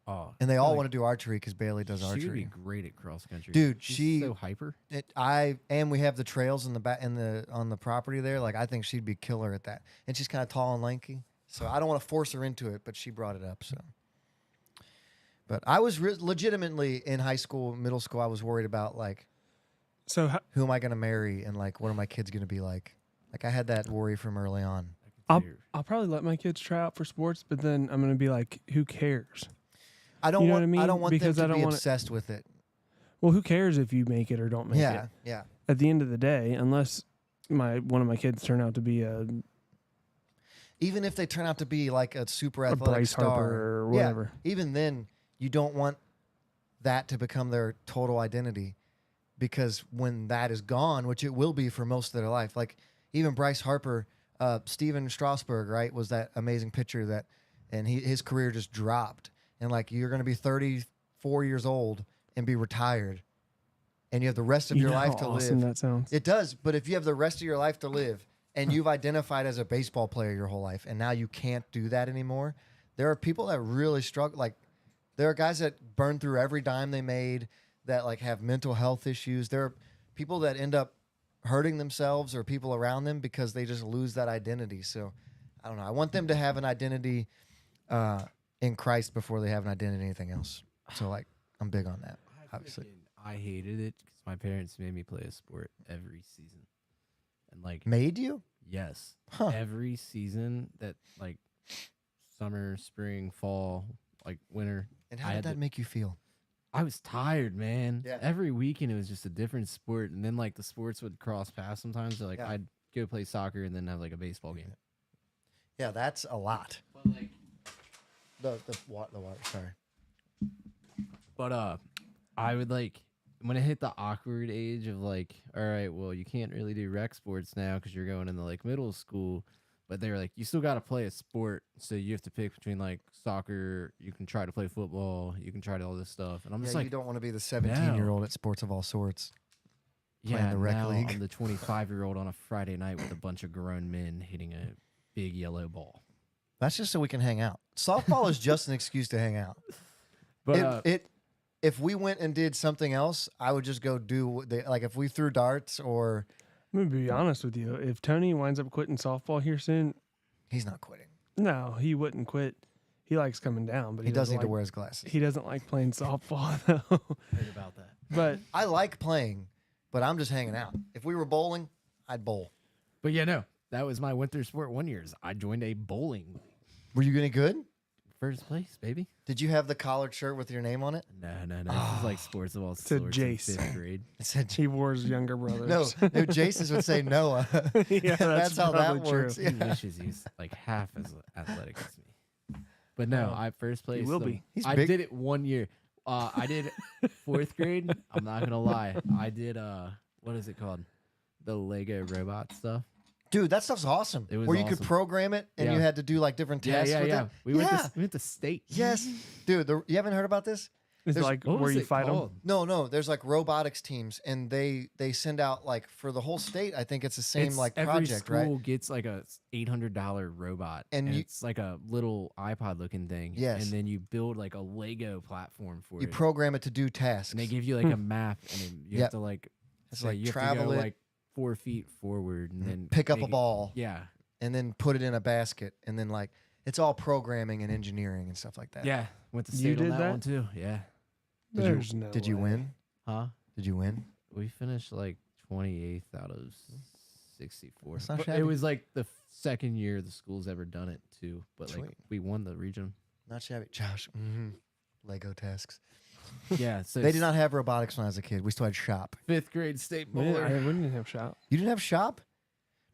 Oh, and they all want to do archery because Bailey does She would be archery. great at cross country. Dude, She's so hyper. And we have the trails in the back on the property there. Like I think she'd be killer at that. And she's kind of tall and lanky, so I don't want to force her into it. But she brought it up. So, but I was legitimately in high school, middle school. I was worried about like So who am I going to marry and like what are my kids going to be like. Like I had that worry from early on. I'll probably let my kids try out for sports, but then I'm gonna be like, who cares? I don't You know want. what I mean? I don't want Because I them to don't be wanna- obsessed with it. Well, who cares if you make it or don't make Yeah, it? yeah. At the end of the day, unless one of my kids turn out to be a Even if they turn out to be like a super a athletic Bryce star Harper or whatever. Yeah, even then, you don't want that to become their total identity, because when that is gone, which it will be for most of their life, like even Bryce Harper, Steven Strasburg, right, was that amazing pitcher that, and his career just dropped, and like you're going to be 34 years old and be retired, and you have the rest of You your know life how to awesome live. that sounds. It does, but if you have the rest of your life to live and you've identified as a baseball player your whole life and now you can't do that anymore, there are people that really struggle. Like there are guys that burn through every dime they made, that like have mental health issues. There are people that end up hurting themselves or people around them because they just lose that identity. So I don't know. I want them to have an identity in Christ before they have an identity in anything else. So like, I'm big on that. Obviously. I hated it because my parents made me play a sport every season, and like Made you? yes, Huh. every season that like summer, spring, fall, like winter. And I how did had that to- make you feel? I was tired, man. Yeah. Every weekend it was just a different sport, and then like the sports would cross paths sometimes. So like Yeah. I'd go play soccer and then have like a baseball game. Yeah, that's a lot. But like, The water. Sorry. but I would like when it hit the awkward age of like, all right, well, you can't really do rec sports now because you're going into like middle school. But they were like, you still got to play a sport, so you have to pick between like soccer. You can try to play football. You can try to all this stuff, and I'm just Yeah, like, you don't want to be the 17-year-old at sports of all sorts. playing yeah, the rec now league. I'm the 25-year-old on a Friday night with a bunch of grown men hitting a big yellow ball. That's just so we can hang out. Softball is just an excuse to hang out. But If we went and did something else, I would just go do like if we threw darts or I'm gonna be honest with you. If Tony winds up quitting softball here soon, he's not quitting. no, he wouldn't quit. He likes coming down, but He does need like, to wear his glasses. He doesn't like playing softball though. heard about that. But I like playing, but I'm just hanging out. If we were bowling, I'd bowl. But yeah, no, that was my winter sport one year. I joined a bowling league. Were you getting good? First place, baby. Did you have the collared shirt with your name on it? No. This is like sports of all It's a sorts in Jace. 5th grade. It said he wore his younger brothers. no. Jason's would say Noah. Yeah, that's how that probably true. works. He Yeah. wishes he's like half as athletic as me. But no, Oh, I first place. will be. He's I big. did it one year. I did 4th grade. I'm not gonna lie. I did what is it called? The Lego robot stuff. Dude, that stuff's awesome. It was Where you could awesome. program it and Yeah. you had to do like different tests with it. We went Yeah. to we went to state. Yes. Dude, you haven't heard about this? It's There's- like What where was you it fight them. called? No. There's like robotics teams, and they send out like for the whole state. I think it's the same It's- like every project, school right? gets like a $800 robot, And and you- it's like a little iPod looking thing. Yes. and then you build like a Lego platform for You it, program it to do tasks. and they give you like a map, and then you Yep. have to like It's say like you have travel to go it, like 4 feet forward, and then pick up a make it- ball, Yeah, and then put it in a basket, and then it's all programming and engineering and stuff like that. yeah. Went to You state on did that, that? one too. Yeah, There's no Did you way. win? huh? Did you win? We finished like 28th out of 64. That's not But shabby. it was like the second year the school's ever done it too. But like Sweet. we won the region. Not shabby. Josh, Lego tasks. Yeah, so They did not have robotics when I was a kid. We still had shop. 5th grade state We bowler. didn't have shop. You didn't have shop?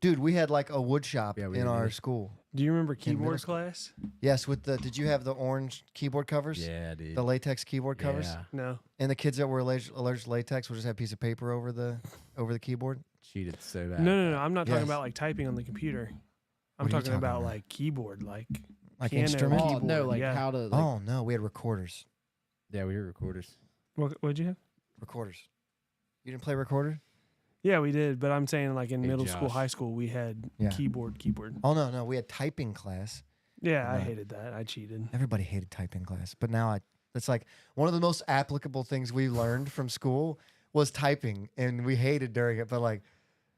Dude, we had like a wood shop Yeah, we in did. our school. Do you remember middle keyboard school. class? Yes, did you have the orange keyboard covers? Yeah, dude. The latex keyboard covers? Yeah. No. And the kids that were allergic to latex would just have a piece of paper over the keyboard? Cheated so bad. No. I'm not talking Yes. about like typing on the computer. I'm What are you talking talking about about? like keyboard, like Like Piano. instrument? Oh, no, keyboard, like yeah. how to. Like, Oh, no, we had recorders. Yeah, we were recorders. what'd you have? Recorders. You didn't play recorder? Yeah, we did, but I'm saying like in Hey, middle school, Josh. high school, we had Yeah. keyboard. Oh, no, we had typing class. Yeah, I No. hated that. I cheated. Everybody hated typing class, but now it's like one of the most applicable things we learned from school was typing, and we hated during it. But like,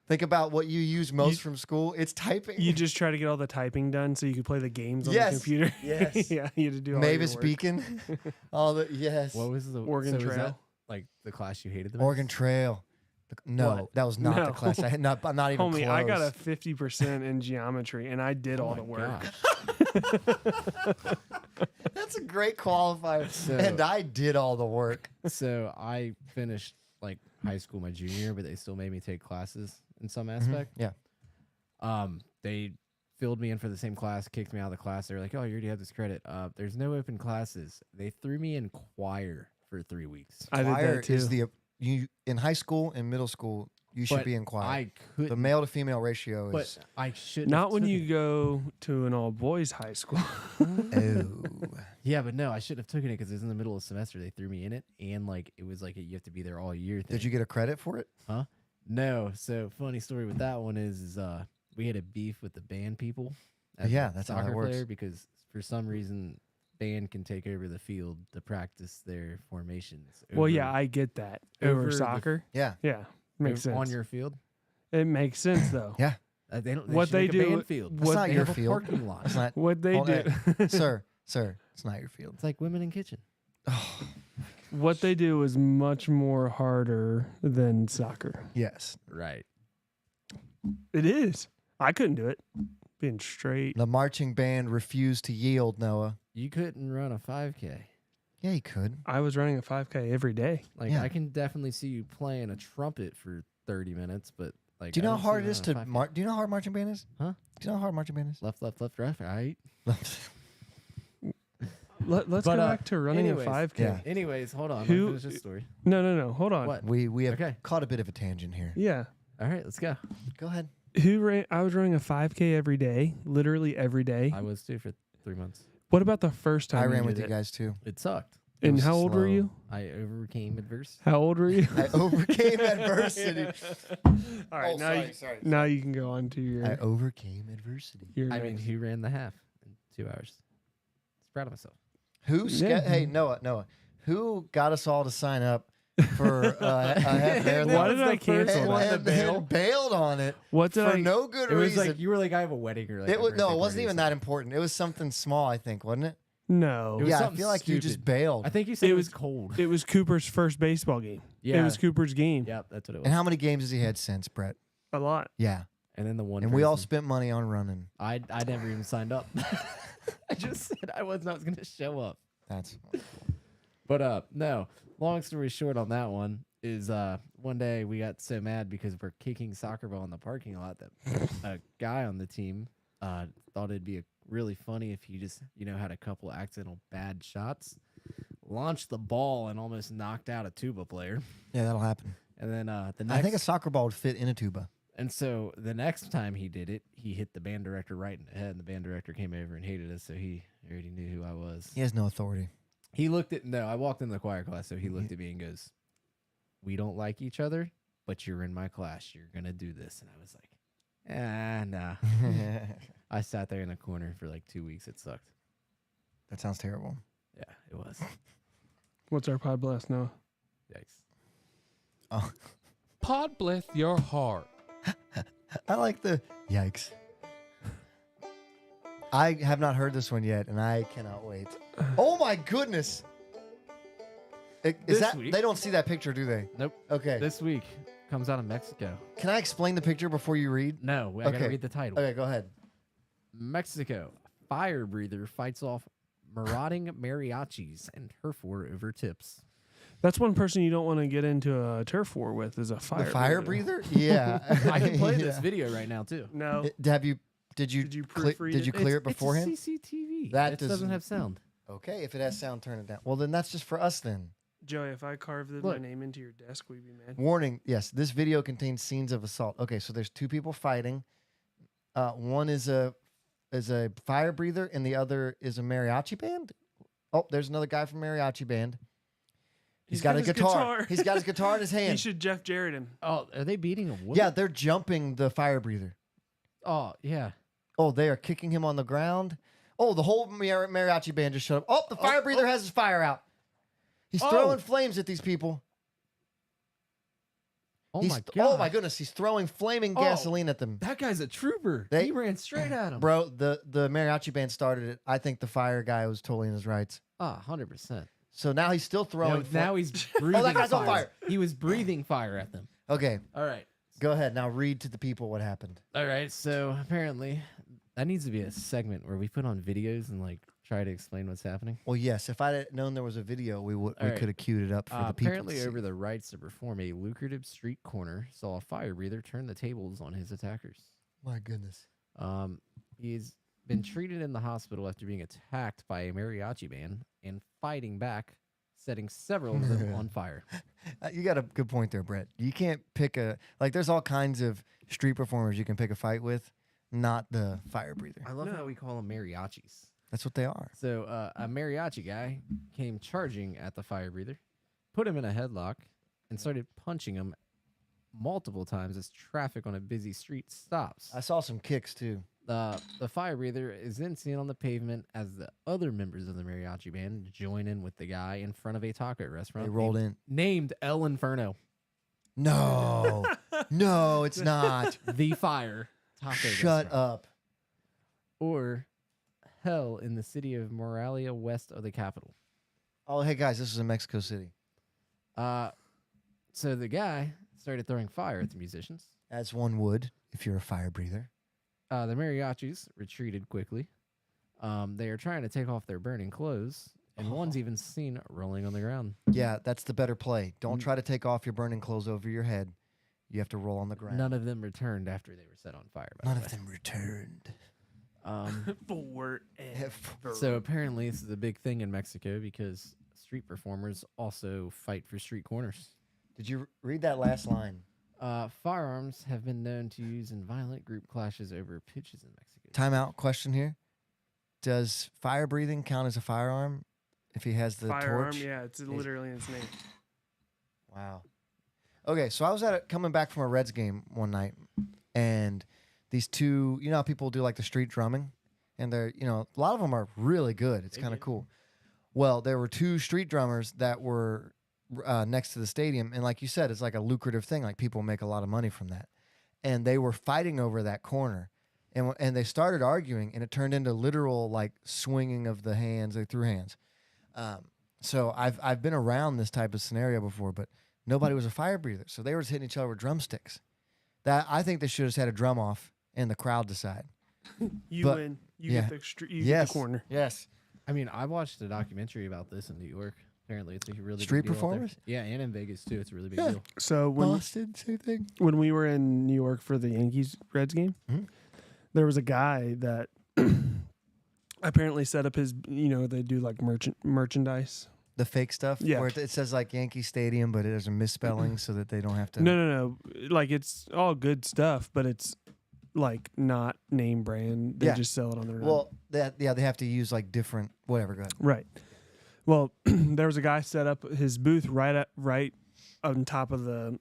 think about what you use most from school. It's typing. You just try to get all the typing done so you could play the games on Yes, the computer. yes. Yeah, you had to do all Mavis your work. Beacon. All the yes. What was the Oregon so was Trail. that, like the class you hated the most? Oregon Trail. No, What? that was not the No. class. I had not even Homie, close. I got a 50% in geometry, and I did Oh all my the work. gosh. That's a great qualifier. So- and I did all the work. So I finished like high school my junior year, but they still made me take classes in some aspect. Yeah. They filled me in for the same class, kicked me out of the class. They were like, "Oh, you already have this credit. There's no open classes." They threw me in choir for 3 weeks. I did Choir that too. is you in high school and middle school. You should But be in choir. I could, The male to female ratio but is I should Not when you go to an all boys high school. oh. Yeah, but no, I shouldn't have taken it because it was in the middle of the semester. They threw me in it, and like it was like you have to be there all year. Thing. Did you get a credit for it? No. So funny story with that one is we had a beef with the band people. Yeah, the that's how that soccer works. player because for some reason band can take over the field to practice their formations. Well, yeah, over- I get that. over Over the- soccer. Yeah. Yeah, makes sense. on your field. It makes sense though. Yeah. They don't. What should they make a do- band field. That's not They your have a field. parking lot. It's not, What they hold do, on. sir, it's not your field. It's like women in kitchen. what they do is much more harder than soccer. Yes. Right. It is. I couldn't do it. Being straight. The marching band refused to yield, Noah. You couldn't run a 5K. Yeah, he could. I was running a 5K every day. Like Yeah. I can definitely see you playing a trumpet for 30 minutes, but like. Do you know I how don't hard see it is you to running a 5K. march? Do you know how hard marching band is? Huh? Do you know how hard marching band is? Left, right. Let's But, go back to running anyways, a 5K. Yeah. Anyways, hold on. Who- Let me finish this story. No. Hold on. What? We have Okay. caught a bit of a tangent here. Yeah. All right, let's go. Go ahead. I was running a 5K every day, literally every day. I was too for 3 months. What about the first time I ran did with you it? guys too. It sucked. It And was how old were slow. you? I overcame adversity. How old were you? I overcame adversity. All right, Oh, now sorry. now you can go on to I your. overcame adversity. your I mean, next- who ran the half in 2 hours? I was proud of myself. Yeah. Hey, Noah. Who got us all to sign up for a half marathon? Why did I the first cancel one that? to bail. and bailed on it What did for I? no good It was reason. like you were like, I have a wedding or like. It a was no, birthday it wasn't party or even that important. It was something small, I think, wasn't it? No. It was Yeah, I something feel like you just stupid. bailed. I think you said It it was was- cold. It was Cooper's first baseball game. Yeah. It was Cooper's game. Yep, that's what it was. And how many games has he had since, Brett? A lot. Yeah. And then the one. And we all person- spent money on running. I never even signed up. I just said I was not going to show up. That's But no. Long story short on that one is one day we got so mad because we're kicking soccer ball in the parking lot that a guy on the team thought it'd be really funny if you just had a couple accidental bad shots, launched the ball and almost knocked out a tuba player, yeah, that'll happen. and then the next I think a soccer ball would fit in a tuba. and so the next time he did it, he hit the band director right in the head, and the band director came over and hated us, so he already knew who I was. He has no authority. He looked at I walked in the choir class, so he looked at me and goes, "We don't like each other, but you're in my class. You're gonna do this." And I was like, nah. I sat there in a corner for like 2 weeks. It sucked. That sounds terrible. Yeah, it was. What's our pod blast now? Yikes. Oh, Pod bless your heart. I like the yikes. I have not heard this one yet, and I cannot wait. Oh my goodness! Is This that week- they don't see that picture, do they? Nope. Okay. This week comes out of Mexico. Can I explain the picture before you read? No, I gotta Okay. read the title. Okay, go ahead. Mexico. Fire breather fights off marauding mariachis and turf war over tips. That's one person you don't want to get into a turf war with is a fire. The fire breather? Yeah. I can play this Yeah. video right now too. No. Did you Did you proofread did you it? clear it It's beforehand? a CCTV. That It does- doesn't have sound. Okay, if it has sound, turn it down. Well, then that's just for us then. Joey, if I carved my Look. name into your desk, will you be mad? Warning, yes, this video contains scenes of assault. Okay, so there's two people fighting. One is a fire breather and the other is a mariachi band. Oh, there's another guy from mariachi band. He's got a his guitar. He's got his guitar in his He hand. should Jeff Jarrett him. Oh, are they beating a woman? Yeah, they're jumping the fire breather. Oh, yeah. Oh, they are kicking him on the ground. Oh, the whole mariachi band just shut up. Oh, the fire breather has his fire out. He's throwing flames at these people. Oh He's- my god. Oh my goodness, he's throwing flaming Oh. gasoline at them. That guy's a trooper. They- He ran straight at him. Bro, the mariachi band started it. I think the fire guy was totally in his rights. Ah, 100%. So now he's still throwing. Now he's breathing that guy's on fire. He was breathing fire at them. Okay, All right. go ahead. Now read to the people what happened. All right. So apparently that needs to be a segment where we put on videos and like try to explain what's happening. Well, yes, if I had known there was a video, we All could right. have queued it up for the people. Apparently, to see. over the rights to perform a lucrative street corner, saw a fire breather turn the tables on his attackers. My goodness. He's been treated in the hospital after being attacked by a mariachi band and fighting back, setting several of them on fire. You got a good point there, Brett. You can't pick there's all kinds of street performers you can pick a fight with, not the fire breather. I love how we call them mariachis. That's what they are. So a mariachi guy came charging at the fire breather, put him in a headlock, and started punching him multiple times as traffic on a busy street stops. I saw some kicks too. The fire breather is then seen on the pavement as the other members of the mariachi band join in with the guy in front of a taco restaurant. They rolled in. Named El Inferno. No, no, it's not. The fire taco Shut restaurant. up. Or hell in the city of Morelia, west of the capital. Oh, hey guys, this is in Mexico City. So the guy started throwing fire at the musicians. As one would if you're a fire breather. The mariachis retreated quickly. They are trying to take off their burning clothes, and one's even seen rolling on the ground. Yeah, that's the better play. Don't try to take off your burning clothes over your head. You have to roll on the ground. None of them returned after they were set on fire. By None the of way. them returned. So apparently, this is a big thing in Mexico because street performers also fight for street corners. Did you read that last line? Firearms have been known to use in violent group clashes over pitches in Mexico. Timeout question here. Does fire breathing count as a firearm if he has the Firearm, torch? yeah, it's literally in its name. Wow. Okay, so I was coming back from a Reds game one night, and these two, you know how people do like the street drumming? And they're, a lot of them are really good. It's kind of cool. Well, there were two street drummers that were next to the stadium, and like you said, it's like a lucrative thing. Like people make a lot of money from that. And they were fighting over that corner, and they started arguing, and it turned into literal like swinging of the hands. They threw hands. So I've been around this type of scenario before, but nobody was a fire breather, so they were just hitting each other with drumsticks. That I think they should have just had a drum off and the crowd decide. You But- win. You yeah. get the you get Yes, the corner. Yes. I mean, I watched a documentary about this in New York. Apparently, it's a really Street big deal out there. performers? Yeah, and in Vegas too. It's a really big Yeah. deal. So when Boston, same thing. when we were in New York for the Yankees Reds game, Mhm. there was a guy that apparently set up his. They do like merchandise. The fake stuff, Yeah. where it says like Yankee Stadium, but there's a misspelling so that they don't have to. No. Like it's all good stuff, but it's like not name brand. They Yeah. just sell it on their own. Well, they have to use like different whatever. Go ahead. Right. Well, there was a guy set up his booth right on top of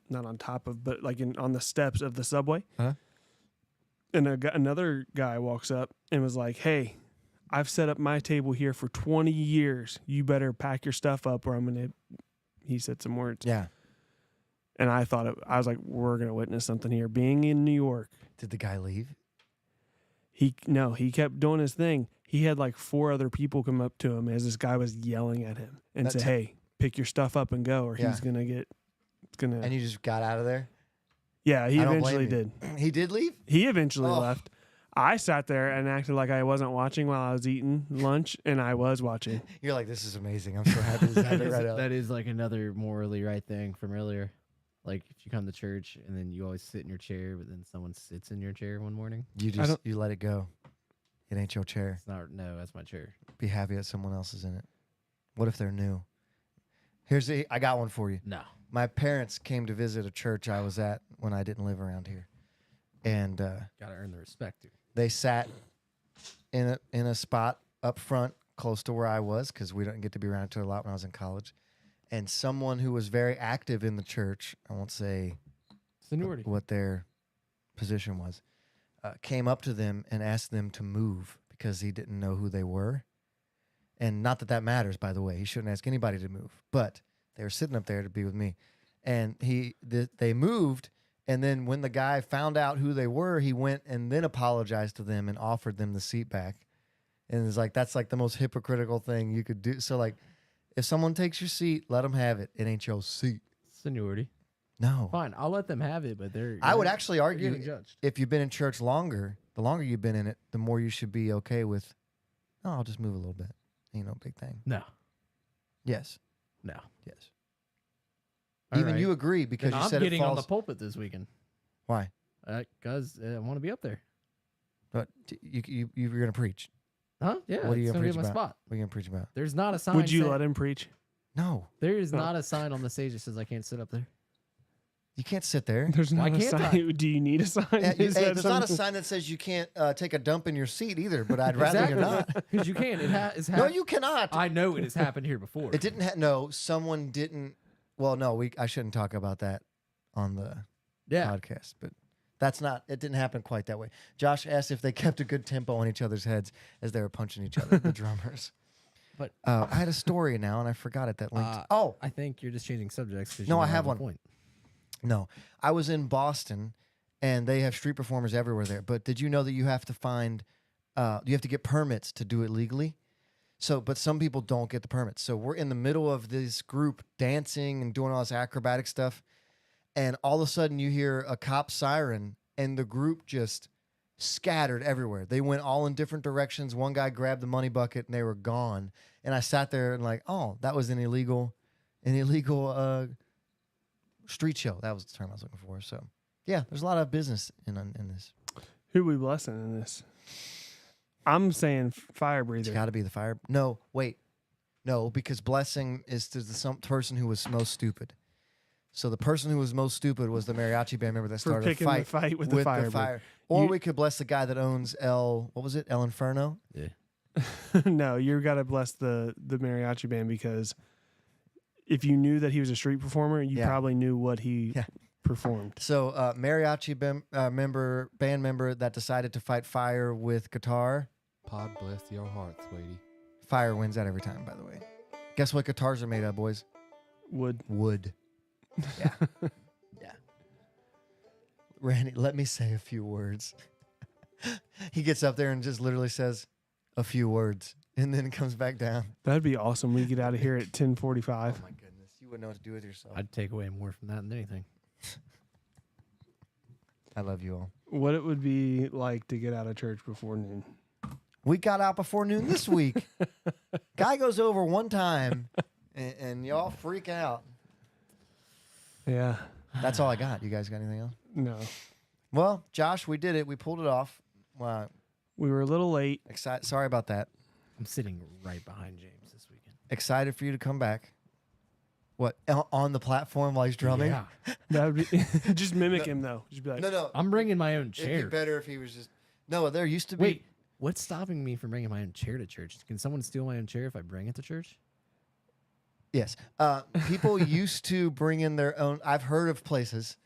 not on top of, but like on the steps of the subway. Uh-huh. And another guy walks up and was like, "Hey, I've set up my table here for 20 years. You better pack your stuff up, or I'm gonna." He said some words, Yeah. and I I was like, "We're gonna witness something here." Being in New York, Did the guy leave? he kept doing his thing. He had like 4 other people come up to him as this guy was yelling at him and That's- say, "Hey, pick your stuff up and go, or Yeah. he's gonna get." It's gonna. And you just got out of there? Yeah, he I don't blame eventually you. did. He did leave? He eventually Oh. left. I sat there and acted like I wasn't watching while I was eating lunch, and I was watching. You're like, this is amazing. I'm so happy this happened right out. That is like another morally right thing from earlier. Like if you come to church and then you always sit in your chair, but then someone sits in your chair one morning. You don't- you let it go. It ain't your chair. It's not. No, that's my chair. Be happy that someone else is in it. What if they're new? I got one for you. No. My parents came to visit a church I was at when I didn't live around here, and Gotta earn the respect, dude. they sat in a spot up front close to where I was because we didn't get to be around each other a lot when I was in college. And someone who was very active in the church, I won't say Seniority. what their position was, came up to them and asked them to move because he didn't know who they were. And not that matters, by the way. He shouldn't ask anybody to move. But they were sitting up there to be with me. And they moved. And then when the guy found out who they were, he went and then apologized to them and offered them the seat back. And it's like, that's like the most hypocritical thing you could do. So like, if someone takes your seat, let them have it. It ain't your seat. Seniority. No. Fine, I'll let them have it, but I would you're- actually you're argue getting judged. if you've been in church longer, the longer you've been in it, the more you should be okay with, oh, I'll just move a little bit. Ain't no big thing. No. Yes. No. Yes. All Even right. you agree because Then you I'm said it getting on the falls. pulpit this weekend. Why? Because I want to be up there. But you're going to preach. Huh? Yeah. What are you it's gonna be preach my about? spot. What are you going to preach about? There's not a sign. Would you say- let him preach? No. There is Oh. not a sign on the stage that says I can't sit up there. You can't sit there. There's Why not a can't I? sign. Do you need a sign? Hey, Is that there's not a something- sign that says you can't take a dump in your seat either, but I'd rather you not. Because you can. It's No, you cannot. I know it has happened here before. It didn't. No, someone didn't. Well, no, I shouldn't talk about that on the Yeah. podcast, but that's not. It didn't happen quite that way. Josh asked if they kept a good tempo on each other's heads as they were punching each other, the drummers. But I had a story now, and I forgot it. That linked. I think you're just changing subjects. 'cause No, you I don't have a one. Point. No, I was in Boston, and they have street performers everywhere there. But did you know that you have to get permits to do it legally? So, but some people don't get the permits. So we're in the middle of this group dancing and doing all this acrobatic stuff, and all of a sudden you hear a cop siren, and the group just scattered everywhere. They went all in different directions. One guy grabbed the money bucket, and they were gone. And I sat there and like, oh, that was an illegal street show. That was the term I was looking for. So, yeah, there's a lot of business in this. Who we blessing in this? I'm saying fire It's breather. got to be the fire. No, wait. No, because blessing is to some person who was most stupid. So the person who was most stupid was the mariachi band member that For started a picking fight the fight with the fire. breather. fire. Or You- we could bless the guy that owns El Inferno. Yeah. No, you got to bless the mariachi band, because if you knew that he was a street performer, you Yeah. probably knew what he Yeah. performed. So mariachi band member that decided to fight fire with guitar. Pod bless your heart, sweetie. Fire wins that every time, by the way. Guess what guitars are made of, boys? Would Wood. Yeah. Yeah. Randy, let me say a few words. He gets up there and just literally says a few words, and then comes back down. that'd be awesome. We get out of here at Oh 10:45. my goodness. You wouldn't know what to do with yourself. I'd take away more from that than anything. I love you all. What it would be like to get out of church before noon. We got out before noon this week. Guy goes over one time, and y'all freak out. Yeah. That's all I got. You guys got anything else? No. Well, Josh, we did it. We pulled it off. We were a little late. Sorry about that. I'm sitting right behind James this weekend. Excited for you to come back. What, on the platform while he's drumming? Yeah. That would be just mimic him though. Just be like, No. I'm bringing my own It'd be chair. better if he was just. No, there used to be. Wait, what's stopping me from bringing my own chair to church? Can someone steal my own chair if I bring it to church? Yes. People used to bring in their own. I've heard of places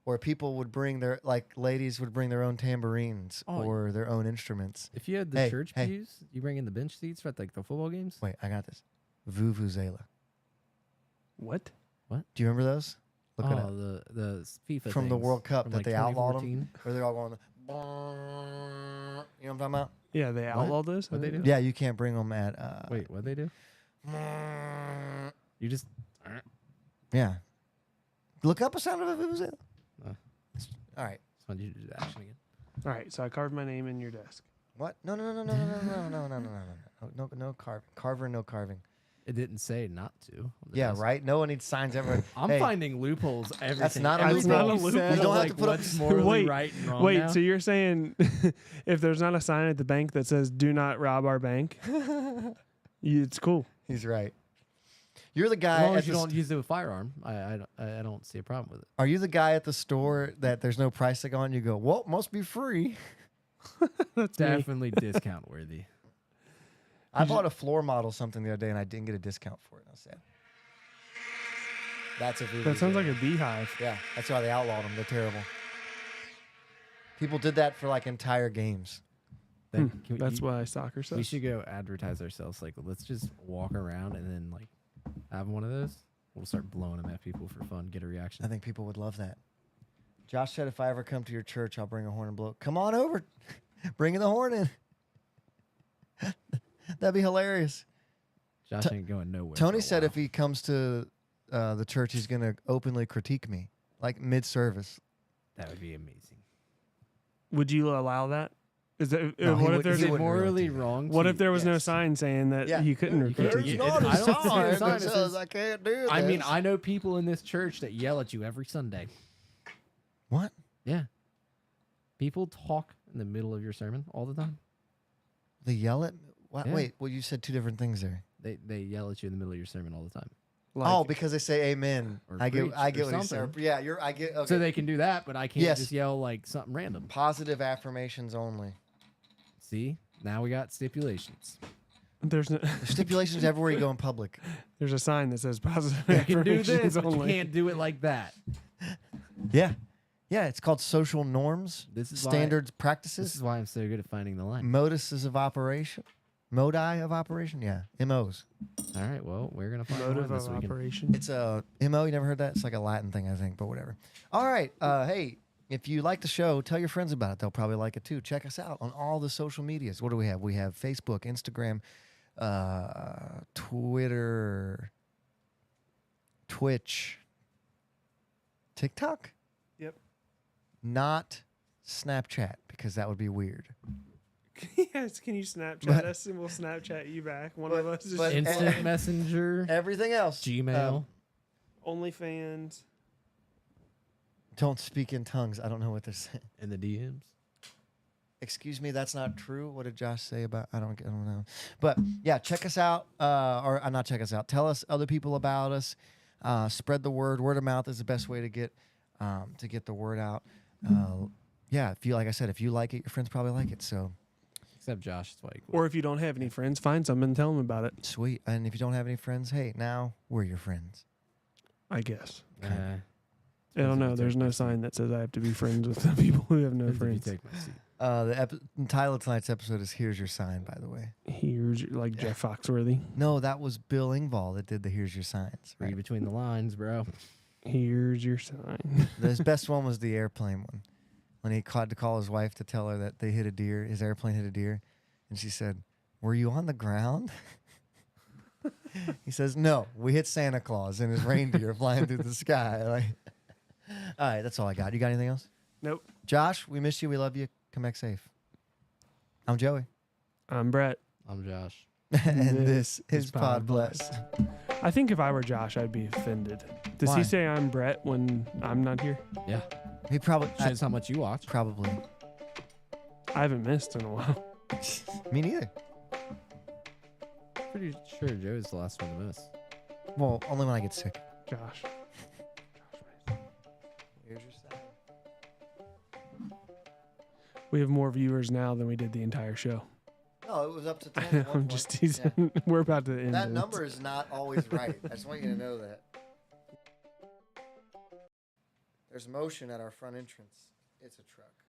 where people would bring their, like, ladies would bring their own tambourines Oh. or their own instruments. If you had the Hey, church hey. pews, you bring in the bench seats for like the football games. Wait, I got this. Vuvuzela. what? Do you remember those? Look it up. the FIFA From the things World Cup from, that like, they outlawed 2014. Where they're all going. You know what I'm talking about? Yeah, they outlawed this. What'd they do? Yeah, you can't bring them at. Wait, what'd they do? You just Yeah. Look up a sound of a vuvuzela. Uh. All right. just wanted you to do the action again. All right, so I carved my name in your desk. What? No, carving. No carving. It didn't say not to. on the Yeah, desk. right. No one needs signs everywhere. I'm Hey, finding loopholes. Everything. not a Everything loophole. you It's not a said loophole. You don't of, have to put up- what's morally Wait, right and wrong Wait, now. so you're saying if there's not a sign at the bank that says "Do not rob our bank," it's cool. He's right. You're the as guy long at as you the don't use it with a firearm, I don't see a problem with it. Are you the guy at the store that there's no price tag on? You go, well, must be free. That's me. Definitely discount worthy. I bought a floor model something the other day and I didn't get a discount for it. I was sad. That's a That sounds like a beehive. Yeah, that's why they outlawed them. They're terrible. People did that for like entire games. Then can we- That's why soccer we stuff. should go advertise ourselves. Like, let's just walk around and then like have one of those. We'll start blowing them at people for fun. Get a reaction. I think people would love that. Josh said, if I ever come to your church, I'll bring a horn and blow. Come on over. Bring the horn in. That'd be hilarious. Josh ain't going nowhere. Tony for a said while. if he comes to the church, he's going to openly critique me, like mid-service. that would be amazing. Would you allow that? Is that No, he what would- if there's he Is it wouldn't really morally do that. wrong? what to- if there was no Yes. sign saying that Yeah. he couldn't You can't- critique you- you? I don't see a sign that that says says- I can't do this. I mean, I know people in this church that yell at you every Sunday. What? Yeah. People talk in the middle of your sermon all the time. They yell at what? Yeah. Wait, well, you said two different things there. They yell at you in the middle of your sermon all the time. Like, Oh, because they say amen. Or I get preach what or he's saying. something. Yeah, I get okay. So they can do that, but I can't Yes. just yell like something random. Positive affirmations only. See? Now we got stipulations. there's no, There's stipulations everywhere you go in public. there's a sign that says positive You can do affirmations this, but you only. can't do it like that. Yeah. Yeah, it's called social norms, This is why- standards, This practices, is why I'm so good at finding the line. moduses of operation. Modi of operation? Yeah. MOs. All right, well, we're gonna find Motive one this of weekend. operation. It's a MO. You never heard that? It's like a Latin thing, I think, but whatever. All right. Hey, if you like the show, tell your friends about it. They'll probably like it too. Check us out on all the social medias. What do we have? We have Facebook, Instagram, Twitter, Twitch, TikTok. Yep. Not Snapchat, because that would be weird. Yes, can you Snapchat But- us and we'll Snapchat you back? One but- of us is but- Instant Messenger, Everything else. Gmail. OnlyFans. Don't speak in tongues. I don't know what they're saying. in the DMs. Excuse me, that's not true. What did Josh say about? I don't know. But yeah, check us out, or not check us out. Tell us other people about us. Spread the word. Word of mouth is the best way to get the word out. Yeah, if you like I said, if you like it, your friends probably like it. So Except Josh, that's why he quit. Or if you don't have any friends, find some and tell them about it. sweet. And if you don't have any friends, hey, now we're your friends. I guess. Uh, I don't know. Depends if you There's take no my sign that says I have to be friends with the people who have no depends if you friends. take my seat. The title of tonight's episode is "Here's Your Sign." By the way, Here's like Jeff Foxworthy. no, that was Bill Engvall that did the "Here's Your Signs." Read Right. between the lines, bro. Here's your sign. His best one was the airplane one, when he called to call his wife to tell her that they hit a deer. His airplane hit a deer, and she said, "Were you on the ground?" He says, "No, we hit Santa Claus and his reindeer flying through the sky." Like, all right, that's all I got. You got anything else? Nope. Josh, we miss you. We love you. Come back safe. I'm Joey, I'm Brett. I'm Josh. and this is is Pod Pod Bless. I think if I were Josh, I'd be offended. Does Why? he say I'm Brett when I'm not here? Yeah. He probably, Shows how much you watch. probably. I haven't missed in a while. Me neither. Pretty sure Joe's the last one to miss. Well, only when I get sick. Josh. Here's your sign. We have more viewers now than we did the entire show. No, it was up to 10. at one I'm point. just teasing. We're about to end That this. number is not always right. I just want you to know that. There's motion at our front entrance. It's a truck.